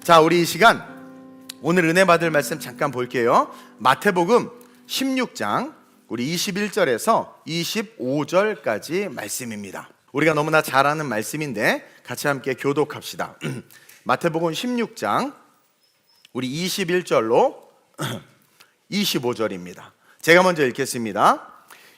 자, 우리 이 시간 오늘 은혜 받을 말씀 잠깐 볼게요. 마태복음 16장 우리 21절에서 25절까지 말씀입니다. 우리가 너무나 잘 아는 말씀인데 같이 함께 교독합시다. 마태복음 16장 우리 21절로 25절입니다. 제가 먼저 읽겠습니다.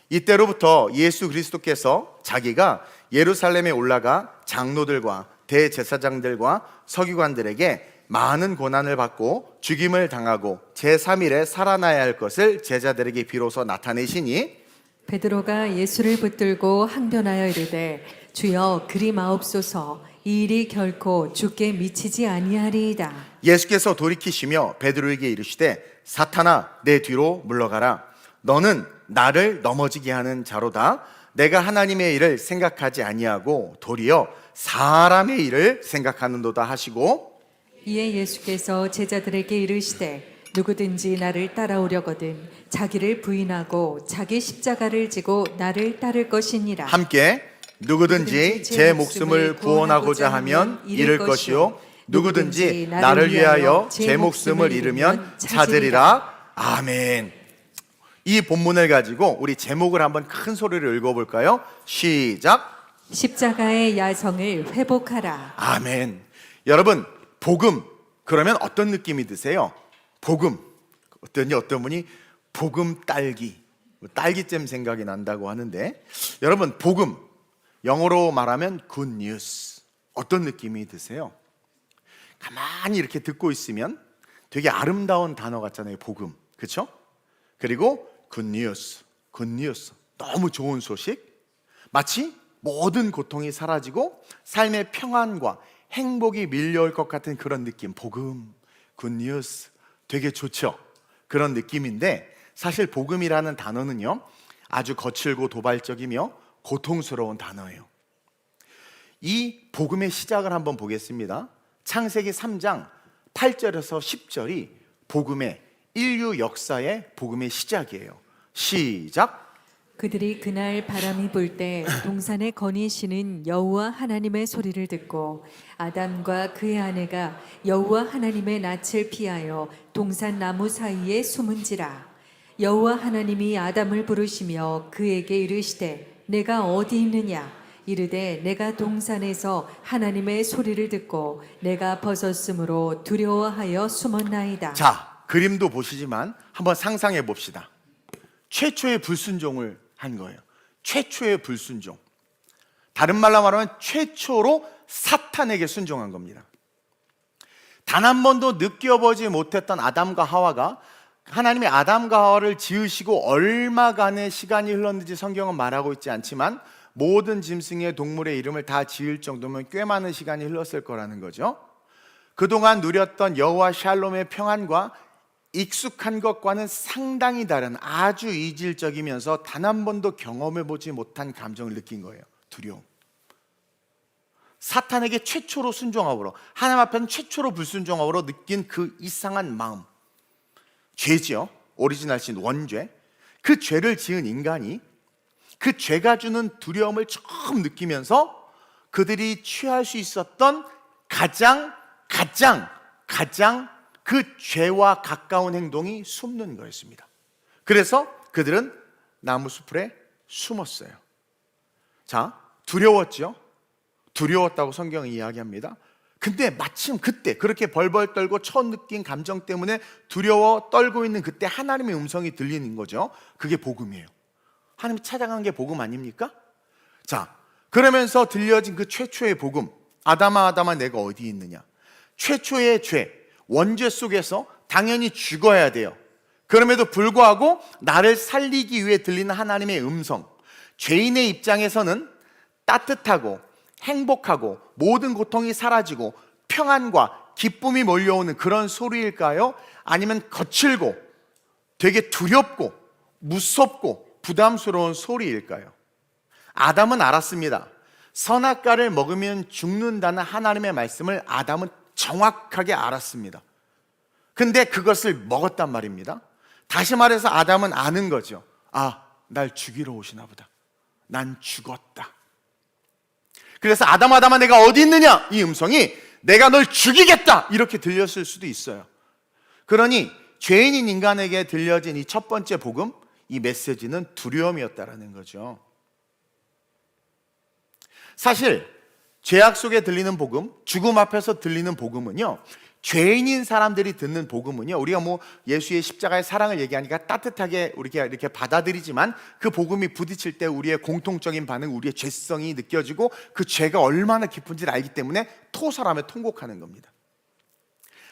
이때로부터 예수 그리스도께서 자기가 예루살렘에 올라가 장로들과 대제사장들과 서기관들에게 많은 고난을 받고 죽임을 당하고 제3일에 살아나야 할 것을 제자들에게 비로소 나타내시니 베드로가 예수를 붙들고 항변하여 이르되 주여 그리 마옵소서, 이 일이 결코 주께 미치지 아니하리이다. 예수께서 돌이키시며 베드로에게 이르시되 사탄아 내 뒤로 물러가라. 너는 나를 넘어지게 하는 자로다. 내가 하나님의 일을 생각하지 아니하고 도리어 사람의 일을 생각하는도다 하시고 이에 예수께서 제자들에게 이르시되 누구든지 나를 따라오려거든 자기를 부인하고 자기 십자가를 지고 나를 따를 것이니라. 함께 누구든지 제 목숨을 구원하고자 하면 잃을 것이요 누구든지 나를 위하여 제 목숨을 잃으면 찾으리라. 아멘. 이 본문을 가지고 우리 제목을 한번 큰 소리로 읽어볼까요? 시작. 십자가의 야성을 회복하라. 아멘. 여러분, 복음 그러면 어떤 느낌이 드세요? 복음 어떤 분이 복음 딸기잼 생각이 난다고 하는데, 여러분 복음 영어로 말하면 good news 어떤 느낌이 드세요? 가만히 이렇게 듣고 있으면 되게 아름다운 단어 같잖아요. 복음, 그렇죠? 그리고 good news 너무 좋은 소식, 마치 모든 고통이 사라지고 삶의 평안과 행복이 밀려올 것 같은 그런 느낌. 복음, 굿뉴스 되게 좋죠. 그런 느낌인데 사실 복음이라는 단어는요 아주 거칠고 도발적이며 고통스러운 단어예요. 이 복음의 시작을 한번 보겠습니다. 창세기 3장 8절에서 10절이 복음의 인류 역사의 복음의 시작이에요. 시작. 그들이 그날 바람이 불 때 동산에 거니시는 여호와 하나님의 소리를 듣고 아담과 그의 아내가 여호와 하나님의 낯을 피하여 동산 나무 사이에 숨은지라. 여호와 하나님이 아담을 부르시며 그에게 이르시되 내가 어디 있느냐. 이르되 내가 동산에서 하나님의 소리를 듣고 내가 벗었으므로 두려워하여 숨었나이다. 자, 그림도 보시지만 한번 상상해 봅시다. 최초의 불순종을 한 거예요. 최초의 불순종. 다른 말로 말하면 최초로 사탄에게 순종한 겁니다. 단 한 번도 느껴보지 못했던 아담과 하와가, 하나님이 아담과 하와를 지으시고 얼마간의 시간이 흘렀는지 성경은 말하고 있지 않지만 모든 짐승의 동물의 이름을 다 지을 정도면 꽤 많은 시간이 흘렀을 거라는 거죠. 그동안 누렸던 여호와 샬롬의 평안과 익숙한 것과는 상당히 다른 아주 이질적이면서 단 한 번도 경험해보지 못한 감정을 느낀 거예요. 두려움. 사탄에게 최초로 순종함으로, 하나님 앞에는 최초로 불순종함으로 느낀 그 이상한 마음, 죄지요. 오리지널 신, 원죄. 그 죄를 지은 인간이 그 죄가 주는 두려움을 처음 느끼면서 그들이 취할 수 있었던 가장 그 죄와 가까운 행동이 숨는 거였습니다. 그래서 그들은 나무 숲에 숨었어요. 자, 두려웠죠? 두려웠다고 성경이 이야기합니다. 근데 마침 그때 그렇게 벌벌 떨고 처음 느낀 감정 때문에 두려워 떨고 있는 그때 하나님의 음성이 들리는 거죠. 그게 복음이에요. 하나님이 찾아간 게 복음 아닙니까? 자, 그러면서 들려진 그 최초의 복음, 아담아 내가 어디 있느냐. 최초의 죄, 원죄 속에서 당연히 죽어야 돼요. 그럼에도 불구하고 나를 살리기 위해 들리는 하나님의 음성, 죄인의 입장에서는 따뜻하고 행복하고 모든 고통이 사라지고 평안과 기쁨이 몰려오는 그런 소리일까요? 아니면 거칠고 되게 두렵고 무섭고 부담스러운 소리일까요? 아담은 알았습니다. 선악과를 먹으면 죽는다는 하나님의 말씀을 아담은 정확하게 알았습니다. 근데 그것을 먹었단 말입니다. 다시 말해서 아담은 아는 거죠. 아, 날 죽이러 오시나 보다. 난 죽었다. 그래서 아담아 내가 어디 있느냐? 이 음성이 내가 널 죽이겠다 이렇게 들렸을 수도 있어요. 그러니 죄인인 인간에게 들려진 이 첫 번째 복음, 이 메시지는 두려움이었다라는 거죠. 사실 죄악 속에 들리는 복음, 죽음 앞에서 들리는 복음은요, 죄인인 사람들이 듣는 복음은요, 우리가 뭐 예수의 십자가의 사랑을 얘기하니까 따뜻하게 우리가 이렇게 받아들이지만 그 복음이 부딪힐 때 우리의 공통적인 반응, 우리의 죄성이 느껴지고 그 죄가 얼마나 깊은지를 알기 때문에 토설하며 통곡하는 겁니다.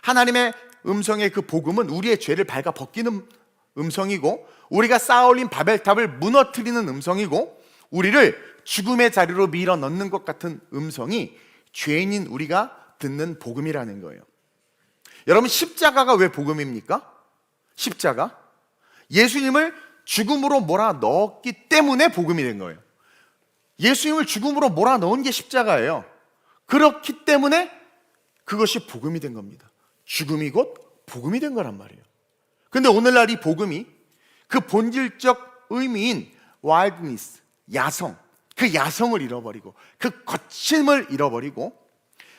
하나님의 음성의 그 복음은 우리의 죄를 밟아 벗기는 음성이고, 우리가 쌓아올린 바벨탑을 무너뜨리는 음성이고, 우리를 죽음의 자리로 밀어 넣는 것 같은 음성이 죄인인 우리가 듣는 복음이라는 거예요. 여러분, 십자가가 왜 복음입니까? 십자가, 예수님을 죽음으로 몰아넣었기 때문에 복음이 된 거예요. 예수님을 죽음으로 몰아넣은 게 십자가예요. 그렇기 때문에 그것이 복음이 된 겁니다. 죽음이 곧 복음이 된 거란 말이에요. 근데 오늘날 이 복음이 그 본질적 의미인 wildness, 야성, 그 야성을 잃어버리고 그 거침을 잃어버리고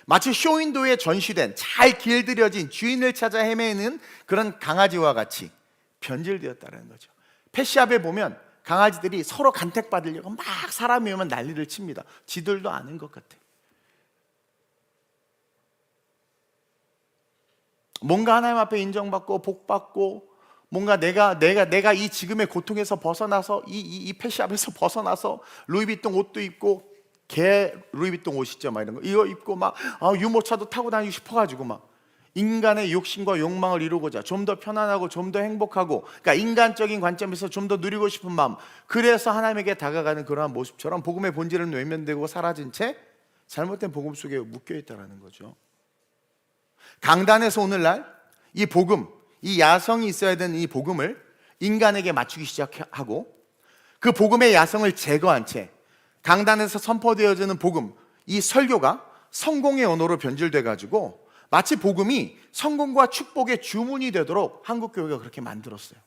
마치 쇼윈도에 전시된 잘 길들여진 주인을 찾아 헤매는 그런 강아지와 같이 변질되었다는 거죠. 펫샵에 보면 강아지들이 서로 간택받으려고 막 사람이 오면 난리를 칩니다. 지들도 아는 것 같아. 뭔가 하나님 앞에 인정받고 복받고, 뭔가 내가 이 지금의 고통에서 벗어나서 이 펫샵에서 벗어나서 루이비통 옷도 입고, 개 루이비통 옷이죠, 막 이런 거 이거 입고 막 유모차도 타고 다니고 싶어가지고 막 인간의 욕심과 욕망을 이루고자 좀 더 편안하고 좀 더 행복하고, 그러니까 인간적인 관점에서 좀 더 누리고 싶은 마음, 그래서 하나님에게 다가가는 그러한 모습처럼 복음의 본질은 외면되고 사라진 채 잘못된 복음 속에 묶여 있다는 거죠. 강단에서 오늘날 이 복음, 이 야성이 있어야 되는 이 복음을 인간에게 맞추기 시작하고, 그 복음의 야성을 제거한 채 강단에서 선포되어지는 복음, 이 설교가 성공의 언어로 변질돼 가지고 마치 복음이 성공과 축복의 주문이 되도록 한국교회가 그렇게 만들었어요.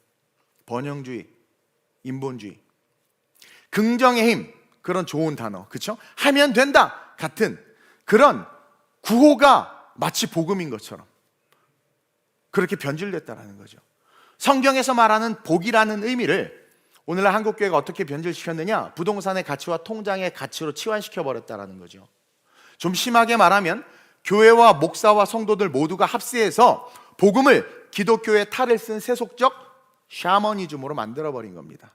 번영주의, 인본주의, 긍정의 힘, 그런 좋은 단어, 그렇죠? 하면 된다 같은 그런 구호가 마치 복음인 것처럼 그렇게 변질됐다는 거죠. 성경에서 말하는 복이라는 의미를 오늘날 한국교회가 어떻게 변질시켰느냐? 부동산의 가치와 통장의 가치로 치환시켜버렸다는 거죠. 좀 심하게 말하면 교회와 목사와 성도들 모두가 합세해서 복음을 기독교의 탈을 쓴 세속적 샤머니즘으로 만들어버린 겁니다.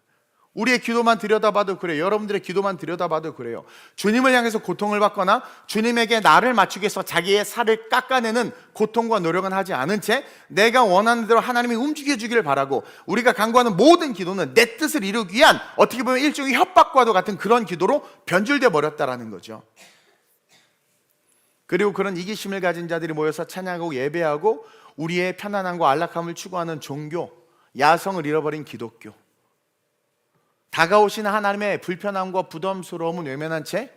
우리의 기도만 들여다봐도 그래요. 여러분들의 기도만 들여다봐도 그래요. 주님을 향해서 고통을 받거나 주님에게 나를 맞추기 위해서 자기의 살을 깎아내는 고통과 노력은 하지 않은 채 내가 원하는 대로 하나님이 움직여주기를 바라고, 우리가 간구하는 모든 기도는 내 뜻을 이루기 위한 어떻게 보면 일종의 협박과도 같은 그런 기도로 변질돼 버렸다라는 거죠. 그리고 그런 이기심을 가진 자들이 모여서 찬양하고 예배하고 우리의 편안함과 안락함을 추구하는 종교, 야성을 잃어버린 기독교, 다가오시는 하나님의 불편함과 부담스러움은 외면한 채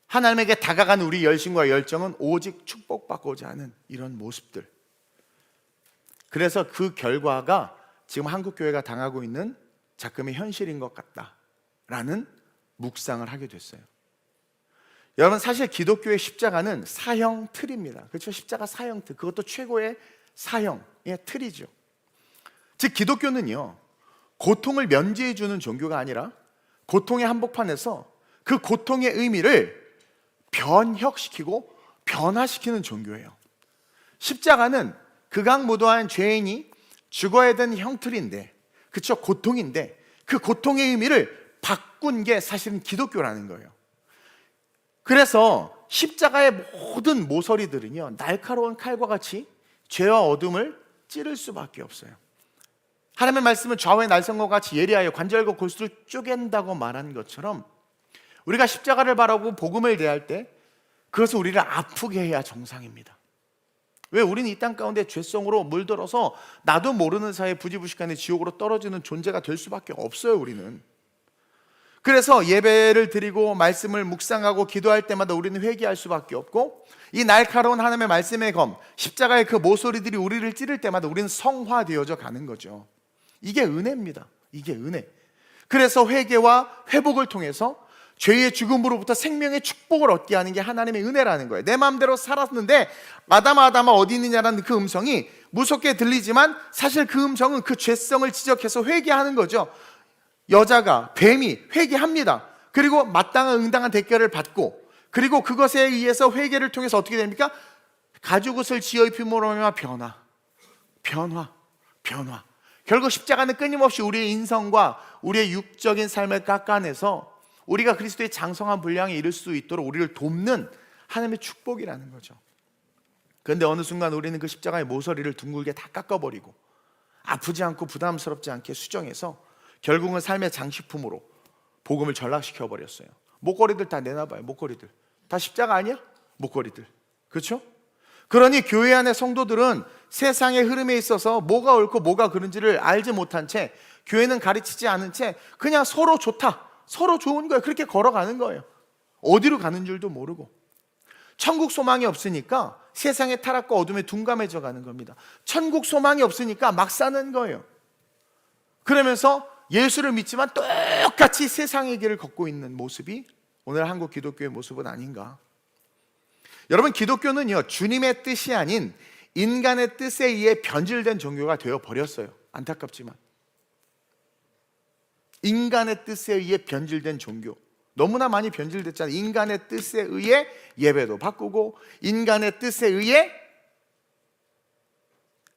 하나님에게 다가가는 우리 열심과 열정은 오직 축복받고자 하는 이런 모습들. 그래서 그 결과가 지금 한국교회가 당하고 있는 작금의 현실인 것 같다라는 묵상을 하게 됐어요. 여러분, 사실 기독교의 십자가는 사형 틀입니다. 그렇죠? 십자가 사형 틀, 그것도 최고의 사형의 틀이죠. 즉 기독교는요, 고통을 면제해 주는 종교가 아니라 고통의 한복판에서 그 고통의 의미를 변혁시키고 변화시키는 종교예요. 십자가는 극악무도한 죄인이 죽어야 되는 형틀인데, 그쵸, 고통인데 그 고통의 의미를 바꾼 게 사실은 기독교라는 거예요. 그래서 십자가의 모든 모서리들은요, 날카로운 칼과 같이 죄와 어둠을 찌를 수밖에 없어요. 하나님의 말씀은 좌우의 날성과 같이 예리하여 관절과 골수를 쪼갠다고 말한 것처럼 우리가 십자가를 바라보고 복음을 대할 때 그것을 우리를 아프게 해야 정상입니다. 왜? 우리는 이 땅 가운데 죄성으로 물들어서 나도 모르는 사이에 부지부식간에 지옥으로 떨어지는 존재가 될 수밖에 없어요, 우리는. 그래서 예배를 드리고 말씀을 묵상하고 기도할 때마다 우리는 회개할 수밖에 없고, 이 날카로운 하나님의 말씀의 검, 십자가의 그 모서리들이 우리를 찌를 때마다 우리는 성화되어져 가는 거죠. 이게 은혜입니다. 이게 은혜. 그래서 회개와 회복을 통해서 죄의 죽음으로부터 생명의 축복을 얻게 하는 게 하나님의 은혜라는 거예요. 내 마음대로 살았는데 아담아 어디 있느냐라는 그 음성이 무섭게 들리지만 사실 그 음성은 그 죄성을 지적해서 회개하는 거죠. 여자가, 뱀이 회개합니다. 그리고 마땅한 응당한 대가를 받고, 그리고 그것에 의해서 회개를 통해서 어떻게 됩니까? 가죽옷을 지어 입힘으로 말미암아 변화. 결국 십자가는 끊임없이 우리의 인성과 우리의 육적인 삶을 깎아내서 우리가 그리스도의 장성한 분량에 이를 수 있도록 우리를 돕는 하나님의 축복이라는 거죠. 그런데 어느 순간 우리는 그 십자가의 모서리를 둥글게 다 깎아버리고 아프지 않고 부담스럽지 않게 수정해서 결국은 삶의 장식품으로 복음을 전락시켜 버렸어요. 목걸이들 다 내놔봐요. 목걸이들 다 십자가 아니야? 목걸이들. 그렇죠? 그러니 교회 안의 성도들은 세상의 흐름에 있어서 뭐가 옳고 뭐가 그른지를 알지 못한 채, 교회는 가르치지 않은 채 그냥 서로 좋다, 서로 좋은 거예요. 그렇게 걸어가는 거예요. 어디로 가는 줄도 모르고. 천국 소망이 없으니까 세상의 타락과 어둠에 둔감해져 가는 겁니다. 천국 소망이 없으니까 막 사는 거예요. 그러면서 예수를 믿지만 똑같이 세상의 길을 걷고 있는 모습이 오늘 한국 기독교의 모습은 아닌가. 여러분, 기독교는요, 주님의 뜻이 아닌 인간의 뜻에 의해 변질된 종교가 되어 버렸어요. 안타깝지만 인간의 뜻에 의해 변질된 종교, 너무나 많이 변질됐잖아요. 인간의 뜻에 의해 예배도 바꾸고, 인간의 뜻에 의해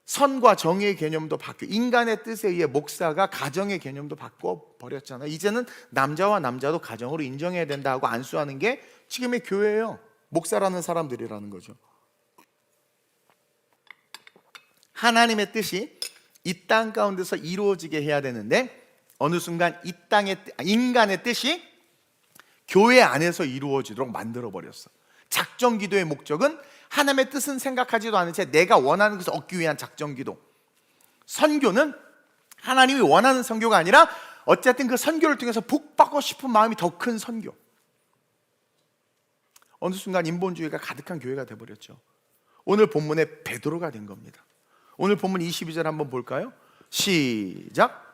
선과 정의의 개념도 바뀌고, 인간의 뜻에 의해 목사가 가정의 개념도 바꿔버렸잖아요. 이제는 남자와 남자도 가정으로 인정해야 된다 하고 안수하는 게 지금의 교회예요. 목사라는 사람들이라는 거죠. 하나님의 뜻이 이 땅 가운데서 이루어지게 해야 되는데 어느 순간 이 땅의 인간의 뜻이 교회 안에서 이루어지도록 만들어버렸어. 작정기도의 목적은 하나님의 뜻은 생각하지도 않은 채 내가 원하는 것을 얻기 위한 작정기도. 선교는 하나님이 원하는 선교가 아니라 어쨌든 그 선교를 통해서 복받고 싶은 마음이 더 큰 선교. 어느 순간 인본주의가 가득한 교회가 되어버렸죠. 오늘 본문의 베드로가 된 겁니다. 오늘 본문 22절 한번 볼까요? 시작.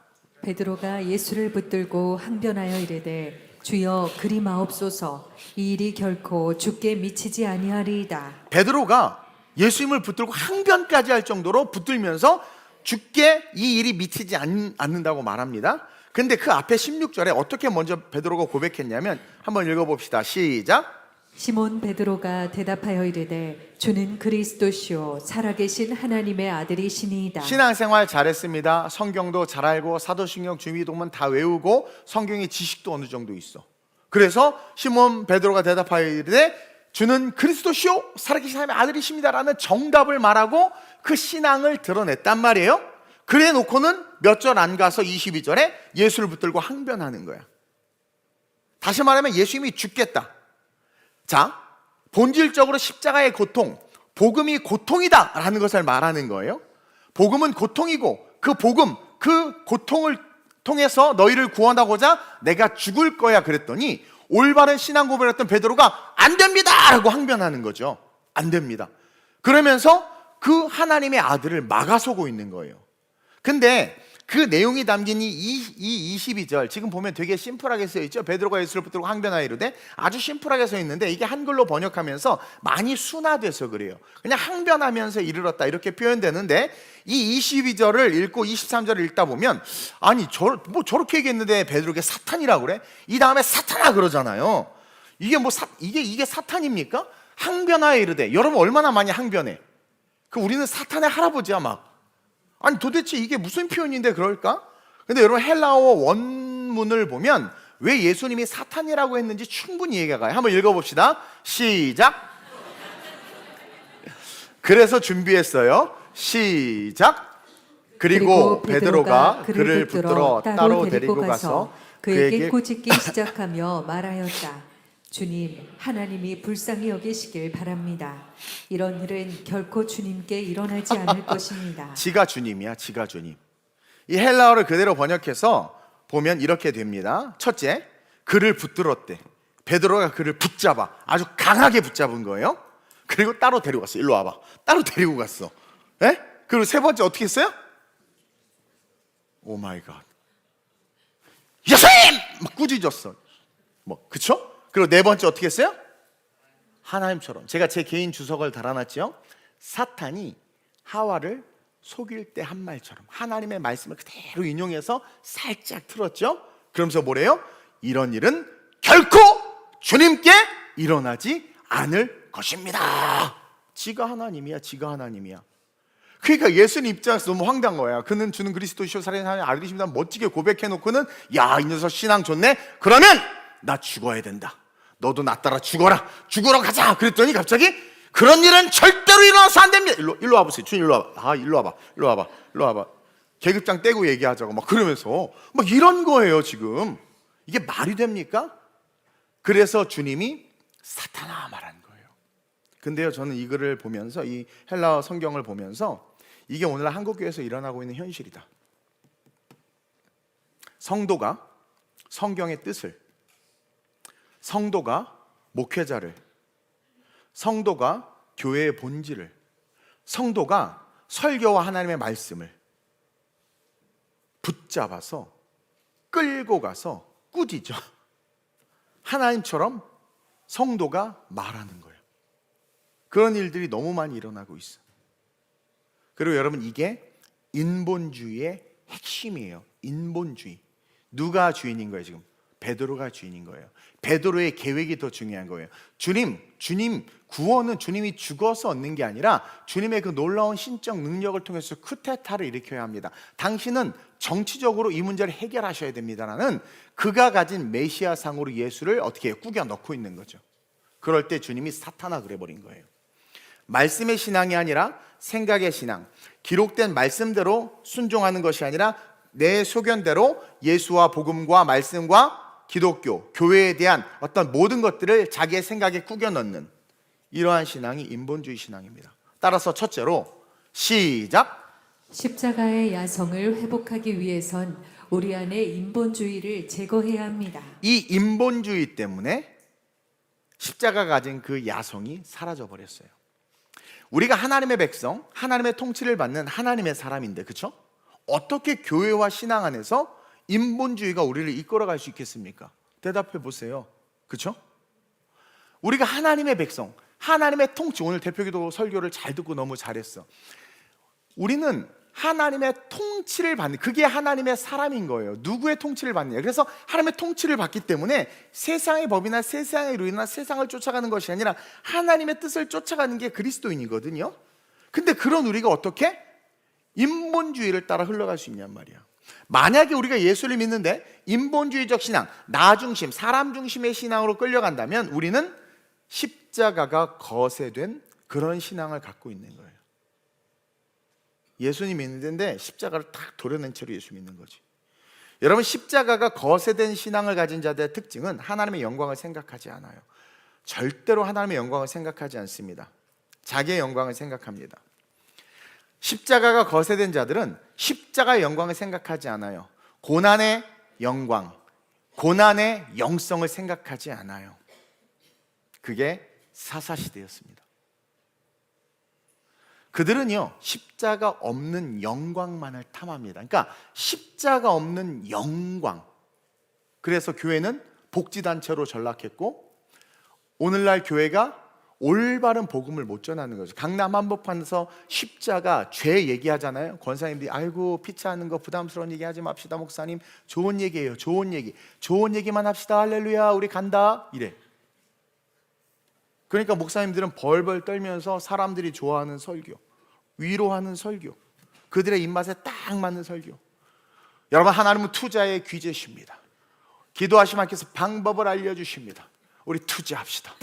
베드로가 예수를 붙들고 항변하여 이르되 주여 그리 마옵소서, 이 일이 결코 주께 미치지 아니하리이다. 베드로가 예수님을 붙들고 항변까지 할 정도로 붙들면서 주께 이 일이 미치지 않는다고 말합니다. 근데 그 앞에 16절에 어떻게 먼저 베드로가 고백했냐면 한번 읽어봅시다. 시작. 시몬 베드로가 대답하여 이르되 주는 그리스도시요 살아계신 하나님의 아들이시니이다. 신앙생활 잘했습니다. 성경도 잘 알고 사도신경 주미도문 다 외우고 성경의 지식도 어느 정도 있어. 그래서 시몬 베드로가 대답하여 이르되 주는 그리스도시요 살아계신 하나님의 아들이십니다라는 정답을 말하고 그 신앙을 드러냈단 말이에요. 그래 놓고는 몇 절 안 가서 22절에 예수를 붙들고 항변하는 거야. 다시 말하면 예수님이 죽겠다. 자, 본질적으로 십자가의 고통, 복음이 고통이다 라는 것을 말하는 거예요. 복음은 고통이고 그 복음, 그 고통을 통해서 너희를 구원하고자 내가 죽을 거야 그랬더니 올바른 신앙 고백을 했던 베드로가 안 됩니다 라고 항변하는 거죠. 안 됩니다. 그러면서 그 하나님의 아들을 막아서고 있는 거예요. 근데 그 내용이 담긴 이 22절 지금 보면 되게 심플하게 써 있죠. 베드로가 예수를 붙들고 항변하여 이르되 아주 심플하게 써 있는데 이게 한글로 번역하면서 많이 순화돼서 그래요. 그냥 항변하면서 이르렀다 이렇게 표현되는데 이 22절을 읽고 23절을 읽다 보면 아니 저렇게 얘기했는데 베드로에게 사탄이라고 그래? 이 다음에 사탄아 그러잖아요. 이게 이게 사탄입니까? 항변하여 이르되 여러분 얼마나 많이 항변해? 그 우리는 사탄의 할아버지야 막. 아니 도대체 이게 무슨 표현인데 그럴까? 근데 여러분 헬라어 원문을 보면 왜 예수님이 사탄이라고 했는지 충분히 이해가 가요. 한번 읽어봅시다. 시작. 그래서 준비했어요. 시작. 그리고 베드로가 그를 붙들어 따로 데리고 가서 그에게 꼬집기 시작하며 말하였다. 주님, 하나님이 불쌍히 여기시길 바랍니다. 이런 일은 결코 주님께 일어나지 않을 것입니다. 지가 주님이야, 지가 주님. 이 헬라어를 그대로 번역해서 보면 이렇게 됩니다. 첫째, 그를 붙들었대. 베드로가 그를 붙잡아, 아주 강하게 붙잡은 거예요. 그리고 따로 데리고 갔어. 일로 와봐. 따로 데리고 갔어. 에? 그리고 세 번째 어떻게 했어요? 오 마이 갓. 예수님! 막 꾸짖었어. 그쵸? 그리고 네 번째 어떻게 했어요? 하나님처럼. 제가 제 개인 주석을 달아놨죠. 사탄이 하와를 속일 때 한 말처럼 하나님의 말씀을 그대로 인용해서 살짝 틀었죠. 그러면서 뭐래요? 이런 일은 결코 주님께 일어나지 않을 것입니다. 지가 하나님이야. 그러니까 예수님 입장에서 너무 황당한 거야. 그는 주는 그리스도시요 살아계신 하나님의 아들이십니다. 멋지게 고백해놓고는 야, 이 녀석 신앙 좋네. 그러면 나 죽어야 된다. 너도 나 따라 죽어라. 죽으러 가자. 그랬더니 갑자기 그런 일은 절대로 일어나서 안 됩니다. 일로 와보세요. 주님 일로 와봐. 일로 와봐. 계급장 떼고 얘기하자고 막 그러면서 막 이런 거예요. 지금 이게 말이 됩니까? 그래서 주님이 사탄아 말한 거예요. 근데요, 저는 이 글을 보면서, 이 헬라어 성경을 보면서 이게 오늘 한국교회에서 일어나고 있는 현실이다. 성도가 성경의 뜻을, 성도가 목회자를, 성도가 교회의 본질을, 성도가 설교와 하나님의 말씀을 붙잡아서 끌고 가서 꾸짖어. 하나님처럼 성도가 말하는 거예요. 그런 일들이 너무 많이 일어나고 있어. 그리고 여러분, 이게 인본주의의 핵심이에요. 인본주의. 누가 주인인 거예요 지금? 베드로가 주인인 거예요. 베드로의 계획이 더 중요한 거예요. 주님 구원은 주님이 죽어서 얻는 게 아니라 주님의 그 놀라운 신적 능력을 통해서 쿠데타를 일으켜야 합니다. 당신은 정치적으로 이 문제를 해결하셔야 됩니다라는 그가 가진 메시아상으로 예수를 어떻게 꾸겨 넣고 있는 거죠. 그럴 때 주님이 사탄아 그래버린 거예요. 말씀의 신앙이 아니라 생각의 신앙, 기록된 말씀대로 순종하는 것이 아니라 내 소견대로 예수와 복음과 말씀과 기독교, 교회에 대한 어떤 모든 것들을 자기의 생각에 꾸겨 넣는 이러한 신앙이 인본주의 신앙입니다. 따라서 첫째로 시작. 십자가의 야성을 회복하기 위해선 우리 안에 인본주의를 제거해야 합니다. 이 인본주의 때문에 십자가가 가진 그 야성이 사라져 버렸어요. 우리가 하나님의 백성, 하나님의 통치를 받는 하나님의 사람인데, 그렇죠? 어떻게 교회와 신앙 안에서 인본주의가 우리를 이끌어갈 수 있겠습니까? 대답해 보세요. 그렇죠? 우리가 하나님의 백성, 하나님의 통치, 오늘 대표기도 설교를 잘 듣고 너무 잘했어. 우리는 하나님의 통치를 받는, 그게 하나님의 사람인 거예요. 누구의 통치를 받느냐. 그래서 하나님의 통치를 받기 때문에 세상의 법이나 세상의 룰이나 세상을 쫓아가는 것이 아니라 하나님의 뜻을 쫓아가는 게 그리스도인이거든요. 근데 그런 우리가 어떻게 인본주의를 따라 흘러갈 수 있냔 말이야. 만약에 우리가 예수를 믿는데 인본주의적 신앙, 나 중심, 사람 중심의 신앙으로 끌려간다면 우리는 십자가가 거세된 그런 신앙을 갖고 있는 거예요. 예수님 믿는데 십자가를 딱 도려낸 채로 예수 믿는 거지. 여러분, 십자가가 거세된 신앙을 가진 자들의 특징은 하나님의 영광을 생각하지 않아요. 절대로 하나님의 영광을 생각하지 않습니다. 자기의 영광을 생각합니다. 십자가가 거세된 자들은 십자가의 영광을 생각하지 않아요. 고난의 영광, 고난의 영성을 생각하지 않아요. 그게 사사시대였습니다. 그들은요, 십자가 없는 영광만을 탐합니다. 그러니까 십자가 없는 영광. 그래서 교회는 복지단체로 전락했고, 오늘날 교회가 올바른 복음을 못 전하는 거죠. 강남 한복판에서 십자가 죄 얘기하잖아요. 권사님들이 아이고 피차하는 거 부담스러운 얘기 하지 맙시다 목사님. 좋은 얘기예요. 좋은 얘기만 합시다. 할렐루야 우리 간다 이래. 그러니까 목사님들은 벌벌 떨면서 사람들이 좋아하는 설교, 위로하는 설교, 그들의 입맛에 딱 맞는 설교. 여러분, 하나님은 투자의 귀재십니다. 기도하시면 하나님께서 방법을 알려주십니다. 우리 투자합시다.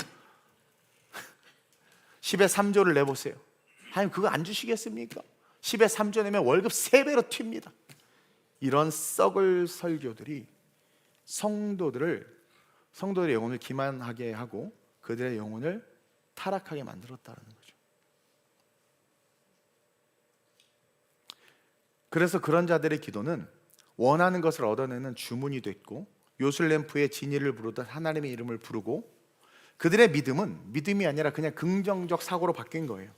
10에 3조를 내보세요. 하나님 그거 안 주시겠습니까? 10에 3조 내면 월급 3배로 튑니다. 이런 썩을 설교들이 성도들의 영혼을 기만하게 하고 그들의 영혼을 타락하게 만들었다는 거죠. 그래서 그런 자들의 기도는 원하는 것을 얻어내는 주문이 됐고, 요술램프의 진리를 부르듯 하나님의 이름을 부르고, 그들의 믿음은 믿음이 아니라 그냥 긍정적 사고로 바뀐 거예요.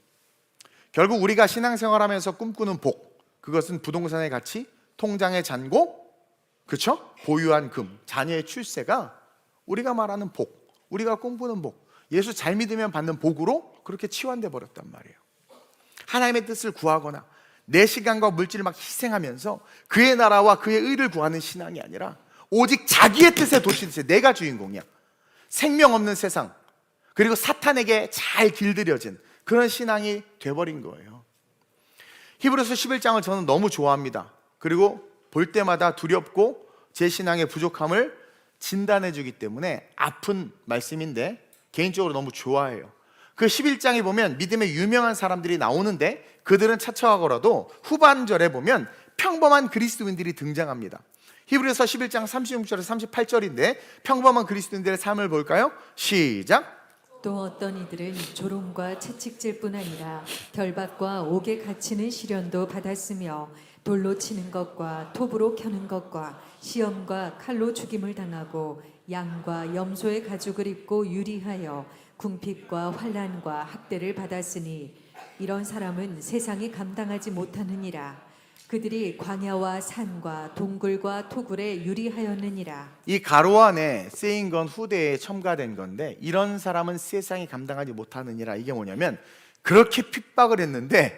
결국 우리가 신앙생활하면서 꿈꾸는 복, 그것은 부동산의 가치, 통장의 잔고, 그렇죠? 보유한 금, 자녀의 출세가 우리가 말하는 복, 우리가 꿈꾸는 복, 예수 잘 믿으면 받는 복으로 그렇게 치환돼 버렸단 말이에요. 하나님의 뜻을 구하거나 내 시간과 물질을 막 희생하면서 그의 나라와 그의 의를 구하는 신앙이 아니라 오직 자기의 뜻에 도취돼서 내가 주인공이야. 생명 없는 세상, 그리고 사탄에게 잘 길들여진 그런 신앙이 돼버린 거예요. 히브리서 11장을 저는 너무 좋아합니다. 그리고 볼 때마다 두렵고 제 신앙의 부족함을 진단해 주기 때문에 아픈 말씀인데 개인적으로 너무 좋아해요. 그 11장에 보면 믿음의 유명한 사람들이 나오는데 그들은 차처하고라도 후반절에 보면 평범한 그리스도인들이 등장합니다. 히브리서 11장 36절에서 38절인데 평범한 그리스도인들의 삶을 볼까요? 시작! 또 어떤 이들은 조롱과 채찍질뿐 아니라 결박과 옥에 갇히는 시련도 받았으며 돌로 치는 것과 톱으로 켜는 것과 시험과 칼로 죽임을 당하고 양과 염소의 가죽을 입고 유리하여 궁핍과 환난과 학대를 받았으니 이런 사람은 세상이 감당하지 못하느니라. 그들이 광야와 산과 동굴과 토굴에 유리하였느니라. 이 가로 안에 쓰인 건 후대에 첨가된 건데 이런 사람은 세상이 감당하지 못하느니라. 이게 뭐냐면 그렇게 핍박을 했는데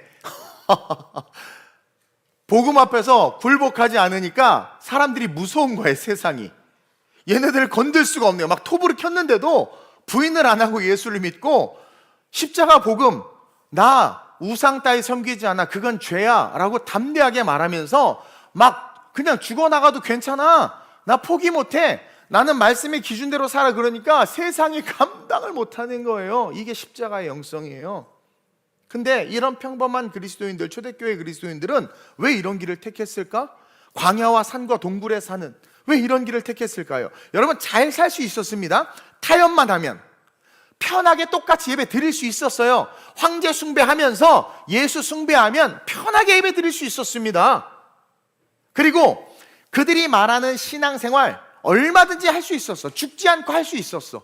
복음 앞에서 굴복하지 않으니까 사람들이 무서운 거예요. 세상이 얘네들을 건들 수가 없네요. 막 톱으로 켰는데도 부인을 안 하고 예수를 믿고 십자가 복음, 나 우상 따위 섬기지 않아, 그건 죄야 라고 담대하게 말하면서 막 그냥 죽어나가도 괜찮아, 나 포기 못해, 나는 말씀의 기준대로 살아. 그러니까 세상이 감당을 못하는 거예요. 이게 십자가의 영성이에요. 근데 이런 평범한 그리스도인들, 초대교회 그리스도인들은 왜 이런 길을 택했을까? 광야와 산과 동굴에 사는, 왜 이런 길을 택했을까요? 여러분, 잘 살 수 있었습니다. 타협만 하면 편하게 똑같이 예배 드릴 수 있었어요. 황제 숭배하면서 예수 숭배하면 편하게 예배 드릴 수 있었습니다. 그리고 그들이 말하는 신앙생활 얼마든지 할 수 있었어. 죽지 않고 할 수 있었어.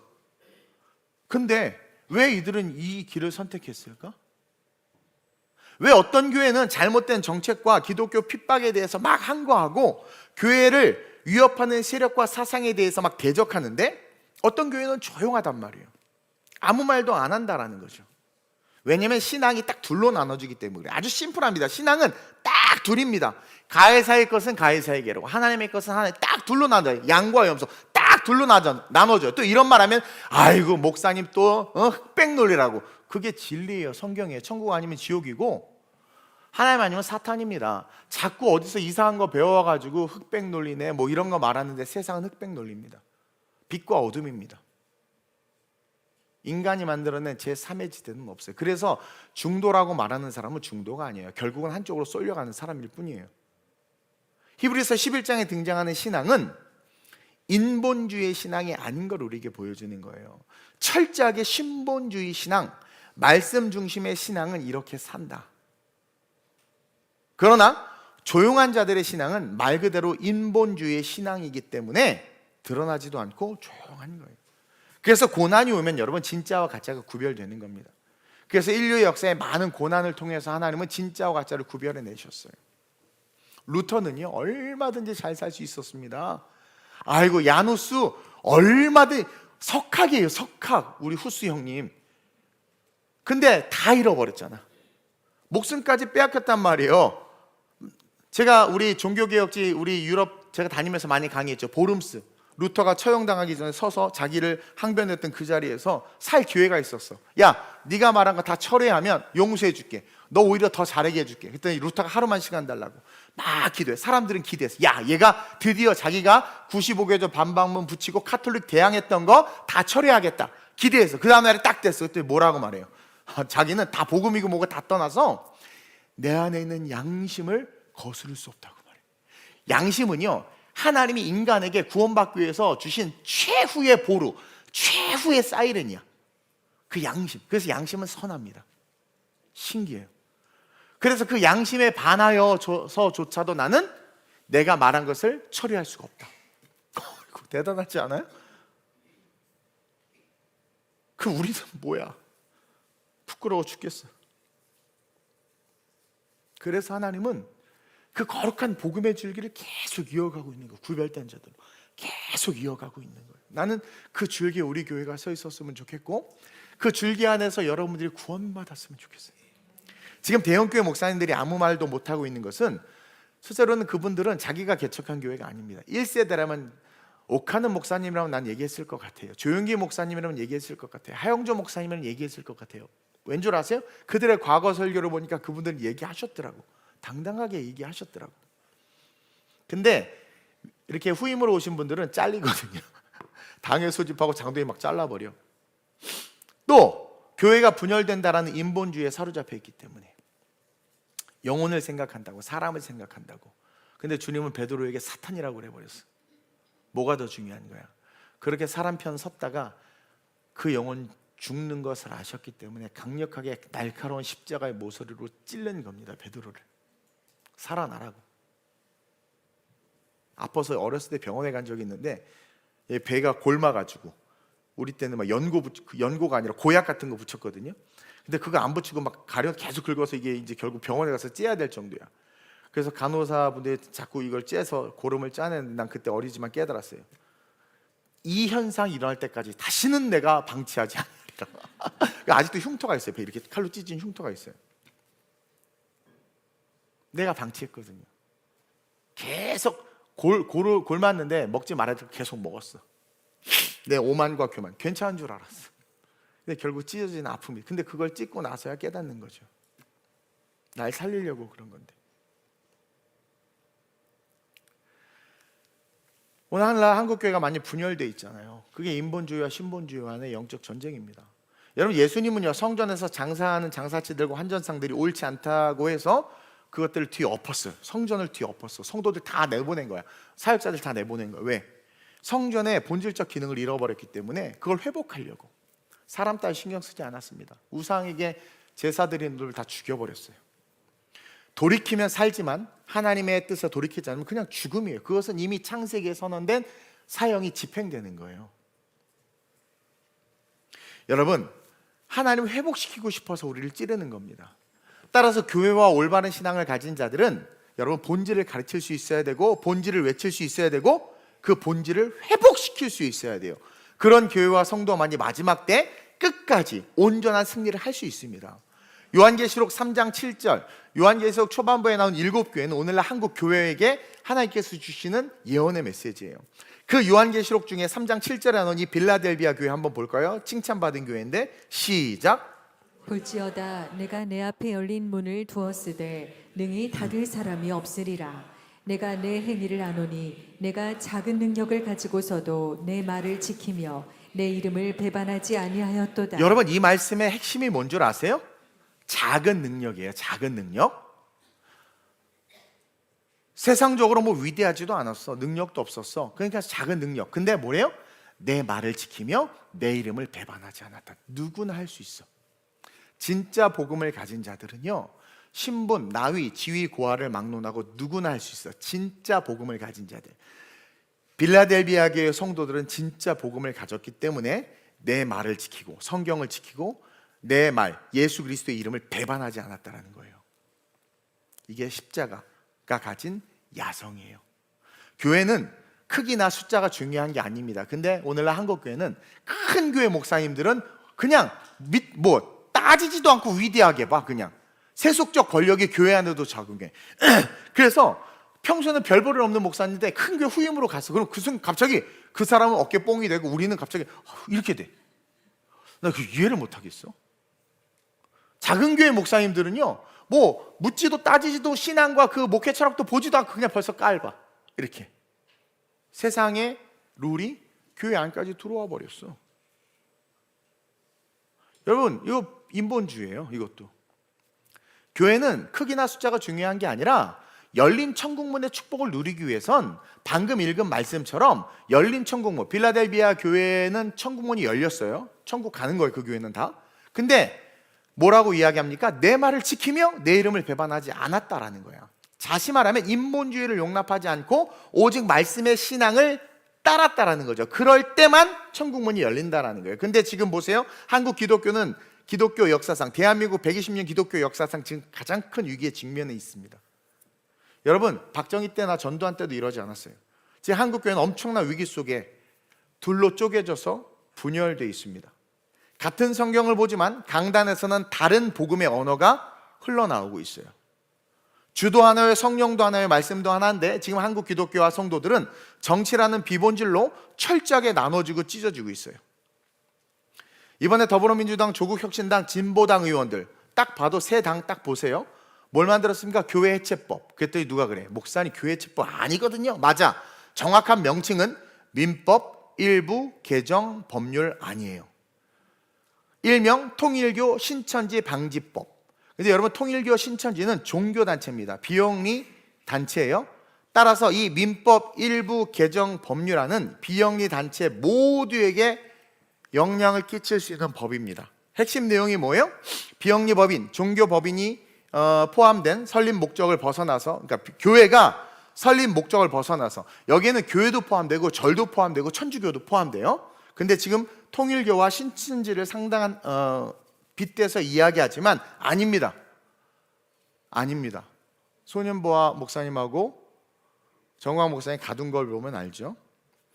근데 왜 이들은 이 길을 선택했을까? 왜 어떤 교회는 잘못된 정책과 기독교 핍박에 대해서 막 항거하고 교회를 위협하는 세력과 사상에 대해서 막 대적하는데 어떤 교회는 조용하단 말이에요. 아무 말도 안 한다라는 거죠. 왜냐하면 신앙이 딱 둘로 나눠지기 때문에. 아주 심플합니다. 신앙은 딱 둘입니다. 가해사의 것은 가해사에게로, 하나님의 것은 하나님, 딱 둘로 나눠요. 양과 염소 딱 둘로 나눠져요. 또 이런 말 하면 아이고 목사님 또 흑백 논리라고. 그게 진리예요. 성경이에요. 천국 아니면 지옥이고 하나님 아니면 사탄입니다. 자꾸 어디서 이상한 거 배워가지고 흑백 논리네 뭐 이런 거 말하는데 세상은 흑백 논리입니다. 빛과 어둠입니다. 인간이 만들어낸 제3의 지대는 없어요. 그래서 중도라고 말하는 사람은 중도가 아니에요. 결국은 한쪽으로 쏠려가는 사람일 뿐이에요. 히브리서 11장에 등장하는 신앙은 인본주의 신앙이 아닌 걸 우리에게 보여주는 거예요. 철저하게 신본주의 신앙, 말씀 중심의 신앙은 이렇게 산다. 그러나 조용한 자들의 신앙은 말 그대로 인본주의의 신앙이기 때문에 드러나지도 않고 조용한 거예요. 그래서 고난이 오면 여러분 진짜와 가짜가 구별되는 겁니다. 그래서 인류의 역사에 많은 고난을 통해서 하나님은 진짜와 가짜를 구별해 내셨어요. 루터는요 얼마든지 잘 살 수 있었습니다. 아이고 야누스 얼마든지 석학이에요. 석학. 우리 후스 형님. 근데 다 잃어버렸잖아. 목숨까지 빼앗겼단 말이에요. 제가 우리 종교개혁지 우리 유럽 제가 다니면서 많이 강의했죠. 보름스. 루터가 처형당하기 전에 서서 자기를 항변했던 그 자리에서 살 기회가 있었어. 야, 네가 말한 거 다 철회하면 용서해 줄게. 너 오히려 더 잘하게 해줄게. 그랬더니 루터가 하루만 시간 달라고 막 기도해. 사람들은 기대했어. 야, 얘가 드디어 자기가 95개조 반박문 붙이고 카톨릭 대항했던 거 다 철회하겠다. 기대해서 그 다음날에 딱 됐어. 그때 뭐라고 말해요? 자기는 다 복음이고 뭐고 다 떠나서 내 안에 있는 양심을 거스를 수 없다고 말해요. 양심은요 하나님이 인간에게 구원받기 위해서 주신 최후의 보루, 최후의 사이렌이야. 그 양심. 그래서 양심은 선합니다. 신기해요. 그래서 그 양심에 반하여서조차도 나는 내가 말한 것을 처리할 수가 없다. 대단하지 않아요? 그 우리는 뭐야? 부끄러워 죽겠어. 그래서 하나님은 그 거룩한 복음의 줄기를 계속 이어가고 있는 거. 구별된 자들 계속 이어가고 있는 거예요. 나는 그 줄기에 우리 교회가 서 있었으면 좋겠고, 그 줄기 안에서 여러분들이 구원받았으면 좋겠어요. 지금 대형교회 목사님들이 아무 말도 못하고 있는 것은, 실제로는 그분들은 자기가 개척한 교회가 아닙니다. 1세대라면 옥하는 목사님이라면 난 얘기했을 것 같아요. 조용기 목사님이라면 얘기했을 것 같아요. 하영조 목사님이라면 얘기했을 것 같아요. 왠 줄 아세요? 그들의 과거 설교를 보니까 그분들은 얘기하셨더라고. 당당하게 얘기하셨더라고. 근데 이렇게 후임으로 오신 분들은 잘리거든요. 당회 소집하고 장로들이 막 잘라버려. 또 교회가 분열된다라는 인본주의에 사로잡혀 있기 때문에 영혼을 생각한다고, 사람을 생각한다고. 근데 주님은 베드로에게 사탄이라고 그래버렸어. 뭐가 더 중요한 거야? 그렇게 사람 편 섰다가 그 영혼 죽는 것을 아셨기 때문에 강력하게 날카로운 십자가의 모서리로 찔른 겁니다. 베드로를 살아나라고. 아파서 어렸을 때 병원에 간 적이 있는데, 얘 배가 골마가지고, 우리 때는 막 연고가 아니라 고약 같은 거 붙였거든요. 근데 그거 안 붙이고 막 가려 계속 긁어서 이게 이제 결국 병원에 가서 째야 될 정도야. 그래서 간호사분들이 자꾸 이걸 째서 고름을 짜내는데, 난 그때 어리지만 깨달았어요. 이 현상이 일어날 때까지 다시는 내가 방치하지 않는다. 아직도 흉터가 있어요. 배 이렇게 칼로 찢은 흉터가 있어요. 내가 방치했거든요. 계속 골 맞는데 먹지 말아도 계속 먹었어. 내 오만과 교만, 괜찮은 줄 알았어. 근데 결국 찢어진 아픔이. 근데 그걸 찢고 나서야 깨닫는 거죠. 날 살리려고 그런 건데. 오늘날 한국교회가 많이 분열되어 있잖아요. 그게 인본주의와 신본주의 간의 영적 전쟁입니다. 여러분, 예수님은요, 성전에서 장사하는 장사치들과 환전상들이 옳지 않다고 해서 그것들을 뒤엎었어요. 성전을 뒤엎었어. 성도들 다 내보낸 거야. 사역자들 다 내보낸 거야. 왜? 성전의 본질적 기능을 잃어버렸기 때문에 그걸 회복하려고. 사람 따위 신경 쓰지 않았습니다. 우상에게 제사 드리는 분들 다 죽여버렸어요. 돌이키면 살지만 하나님의 뜻에 돌이키지 않으면 그냥 죽음이에요. 그것은 이미 창세기에 선언된 사형이 집행되는 거예요. 여러분, 하나님을 회복시키고 싶어서 우리를 찌르는 겁니다. 따라서 교회와 올바른 신앙을 가진 자들은 여러분, 본질을 가르칠 수 있어야 되고, 본질을 외칠 수 있어야 되고, 그 본질을 회복시킬 수 있어야 돼요. 그런 교회와 성도만이 마지막 때 끝까지 온전한 승리를 할 수 있습니다. 요한계시록 3장 7절, 요한계시록 초반부에 나온 7교회는 오늘날 한국 교회에게 하나님께서 주시는 예언의 메시지예요. 그 요한계시록 중에 3장 7절에 나온 이 빌라델비아 교회 한번 볼까요? 칭찬받은 교회인데, 시작. 볼지어다 내가 내 앞에 열린 문을 두었으되 능히 닫을 사람이 없으리라. 내가 내 행위를 아노니 내가 작은 능력을 가지고서도 내 말을 지키며 내 이름을 배반하지 아니하였도다. 여러분, 이 말씀의 핵심이 뭔 줄 아세요? 작은 능력이에요. 작은 능력. 세상적으로 뭐 위대하지도 않았어. 능력도 없었어. 그러니까 작은 능력. 근데 뭐래요? 내 말을 지키며 내 이름을 배반하지 않았다. 누구나 할 수 있어. 진짜 복음을 가진 자들은요, 신분, 나위, 지위, 고하를 막론하고 누구나 할 수 있어. 진짜 복음을 가진 자들. 빌라델비아 교회 성도들은 진짜 복음을 가졌기 때문에 내 말을 지키고 성경을 지키고 내 말, 예수 그리스도의 이름을 배반하지 않았다는 거예요. 이게 십자가가 가진 야성이에요. 교회는 크기나 숫자가 중요한 게 아닙니다. 근데 오늘날 한국 교회는 큰 교회 목사님들은 그냥 따지지도 않고 위대하게 봐. 그냥 세속적 권력이 교회 안에도 작용해. 그래서 평소에는 별 볼일 없는 목사인데 큰 교회 후임으로 갔어. 그럼 그 순간 갑자기 그 사람은 어깨 뽕이 되고 우리는 갑자기 이렇게 돼. 나 그 이해를 못 하겠어. 작은 교회 목사님들은요, 뭐 묻지도 따지지도 신앙과 그 목회 철학도 보지도 않고 그냥 벌써 깔봐. 이렇게 세상의 룰이 교회 안까지 들어와 버렸어. 여러분, 이거 인본주의예요. 이것도. 교회는 크기나 숫자가 중요한 게 아니라 열린 천국문의 축복을 누리기 위해선 방금 읽은 말씀처럼 열린 천국문, 빌라델비아 교회는 천국문이 열렸어요. 천국 가는 거예요. 그 교회는 다. 근데 뭐라고 이야기합니까? 내 말을 지키며 내 이름을 배반하지 않았다라는 거야. 다시 말하면 인본주의를 용납하지 않고 오직 말씀의 신앙을 따랐다라는 거죠. 그럴 때만 천국문이 열린다라는 거예요. 근데 지금 보세요. 한국 기독교는 기독교 역사상, 대한민국 120년 기독교 역사상 지금 가장 큰 위기에 직면해 있습니다. 여러분, 박정희 때나 전두환 때도 이러지 않았어요. 지금 한국교회는 엄청난 위기 속에 둘로 쪼개져서 분열되어 있습니다. 같은 성경을 보지만 강단에서는 다른 복음의 언어가 흘러나오고 있어요. 주도 하나요, 성령도 하나요, 말씀도 하나인데 지금 한국 기독교와 성도들은 정치라는 비본질로 철저하게 나눠지고 찢어지고 있어요. 이번에 더불어민주당, 조국혁신당, 진보당 의원들 딱 봐도 세 당 딱 보세요. 뭘 만들었습니까? 교회 해체법. 그랬더니 누가 그래? 목사님 교회 해체법 아니거든요. 맞아. 정확한 명칭은 민법 일부 개정 법률 아니에요. 일명 통일교 신천지 방지법. 근데 여러분, 통일교 신천지는 종교단체입니다. 비영리 단체예요. 따라서 이 민법 일부 개정 법률안은 비영리 단체 모두에게 영향을 끼칠 수 있는 법입니다. 핵심 내용이 뭐예요? 비영리 법인, 종교 법인이 포함된 설립 목적을 벗어나서, 그러니까 교회가 설립 목적을 벗어나서, 여기에는 교회도 포함되고 절도 포함되고 천주교도 포함돼요. 근데 지금 통일교와 신천지를 상당한 빗대서 이야기하지만 아닙니다. 아닙니다. 소년보아 목사님하고 정광 목사님 가둔 걸 보면 알죠.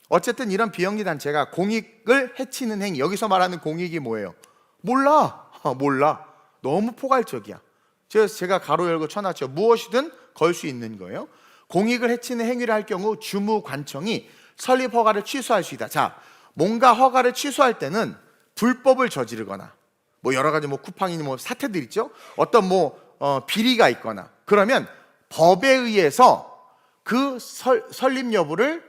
어쨌든 이런 비영리 단체가 공익을 해치는 행위, 여기서 말하는 공익이 뭐예요? 몰라. 너무 포괄적이야. 제가 가로 열고 쳐놨죠. 무엇이든 걸 수 있는 거예요. 공익을 해치는 행위를 할 경우 주무관청이 설립 허가를 취소할 수 있다. 자, 뭔가 허가를 취소할 때는 불법을 저지르거나 뭐 여러 가지 뭐 쿠팡이니 뭐 사태들 있죠. 어떤 비리가 있거나 그러면 법에 의해서 그 설립 여부를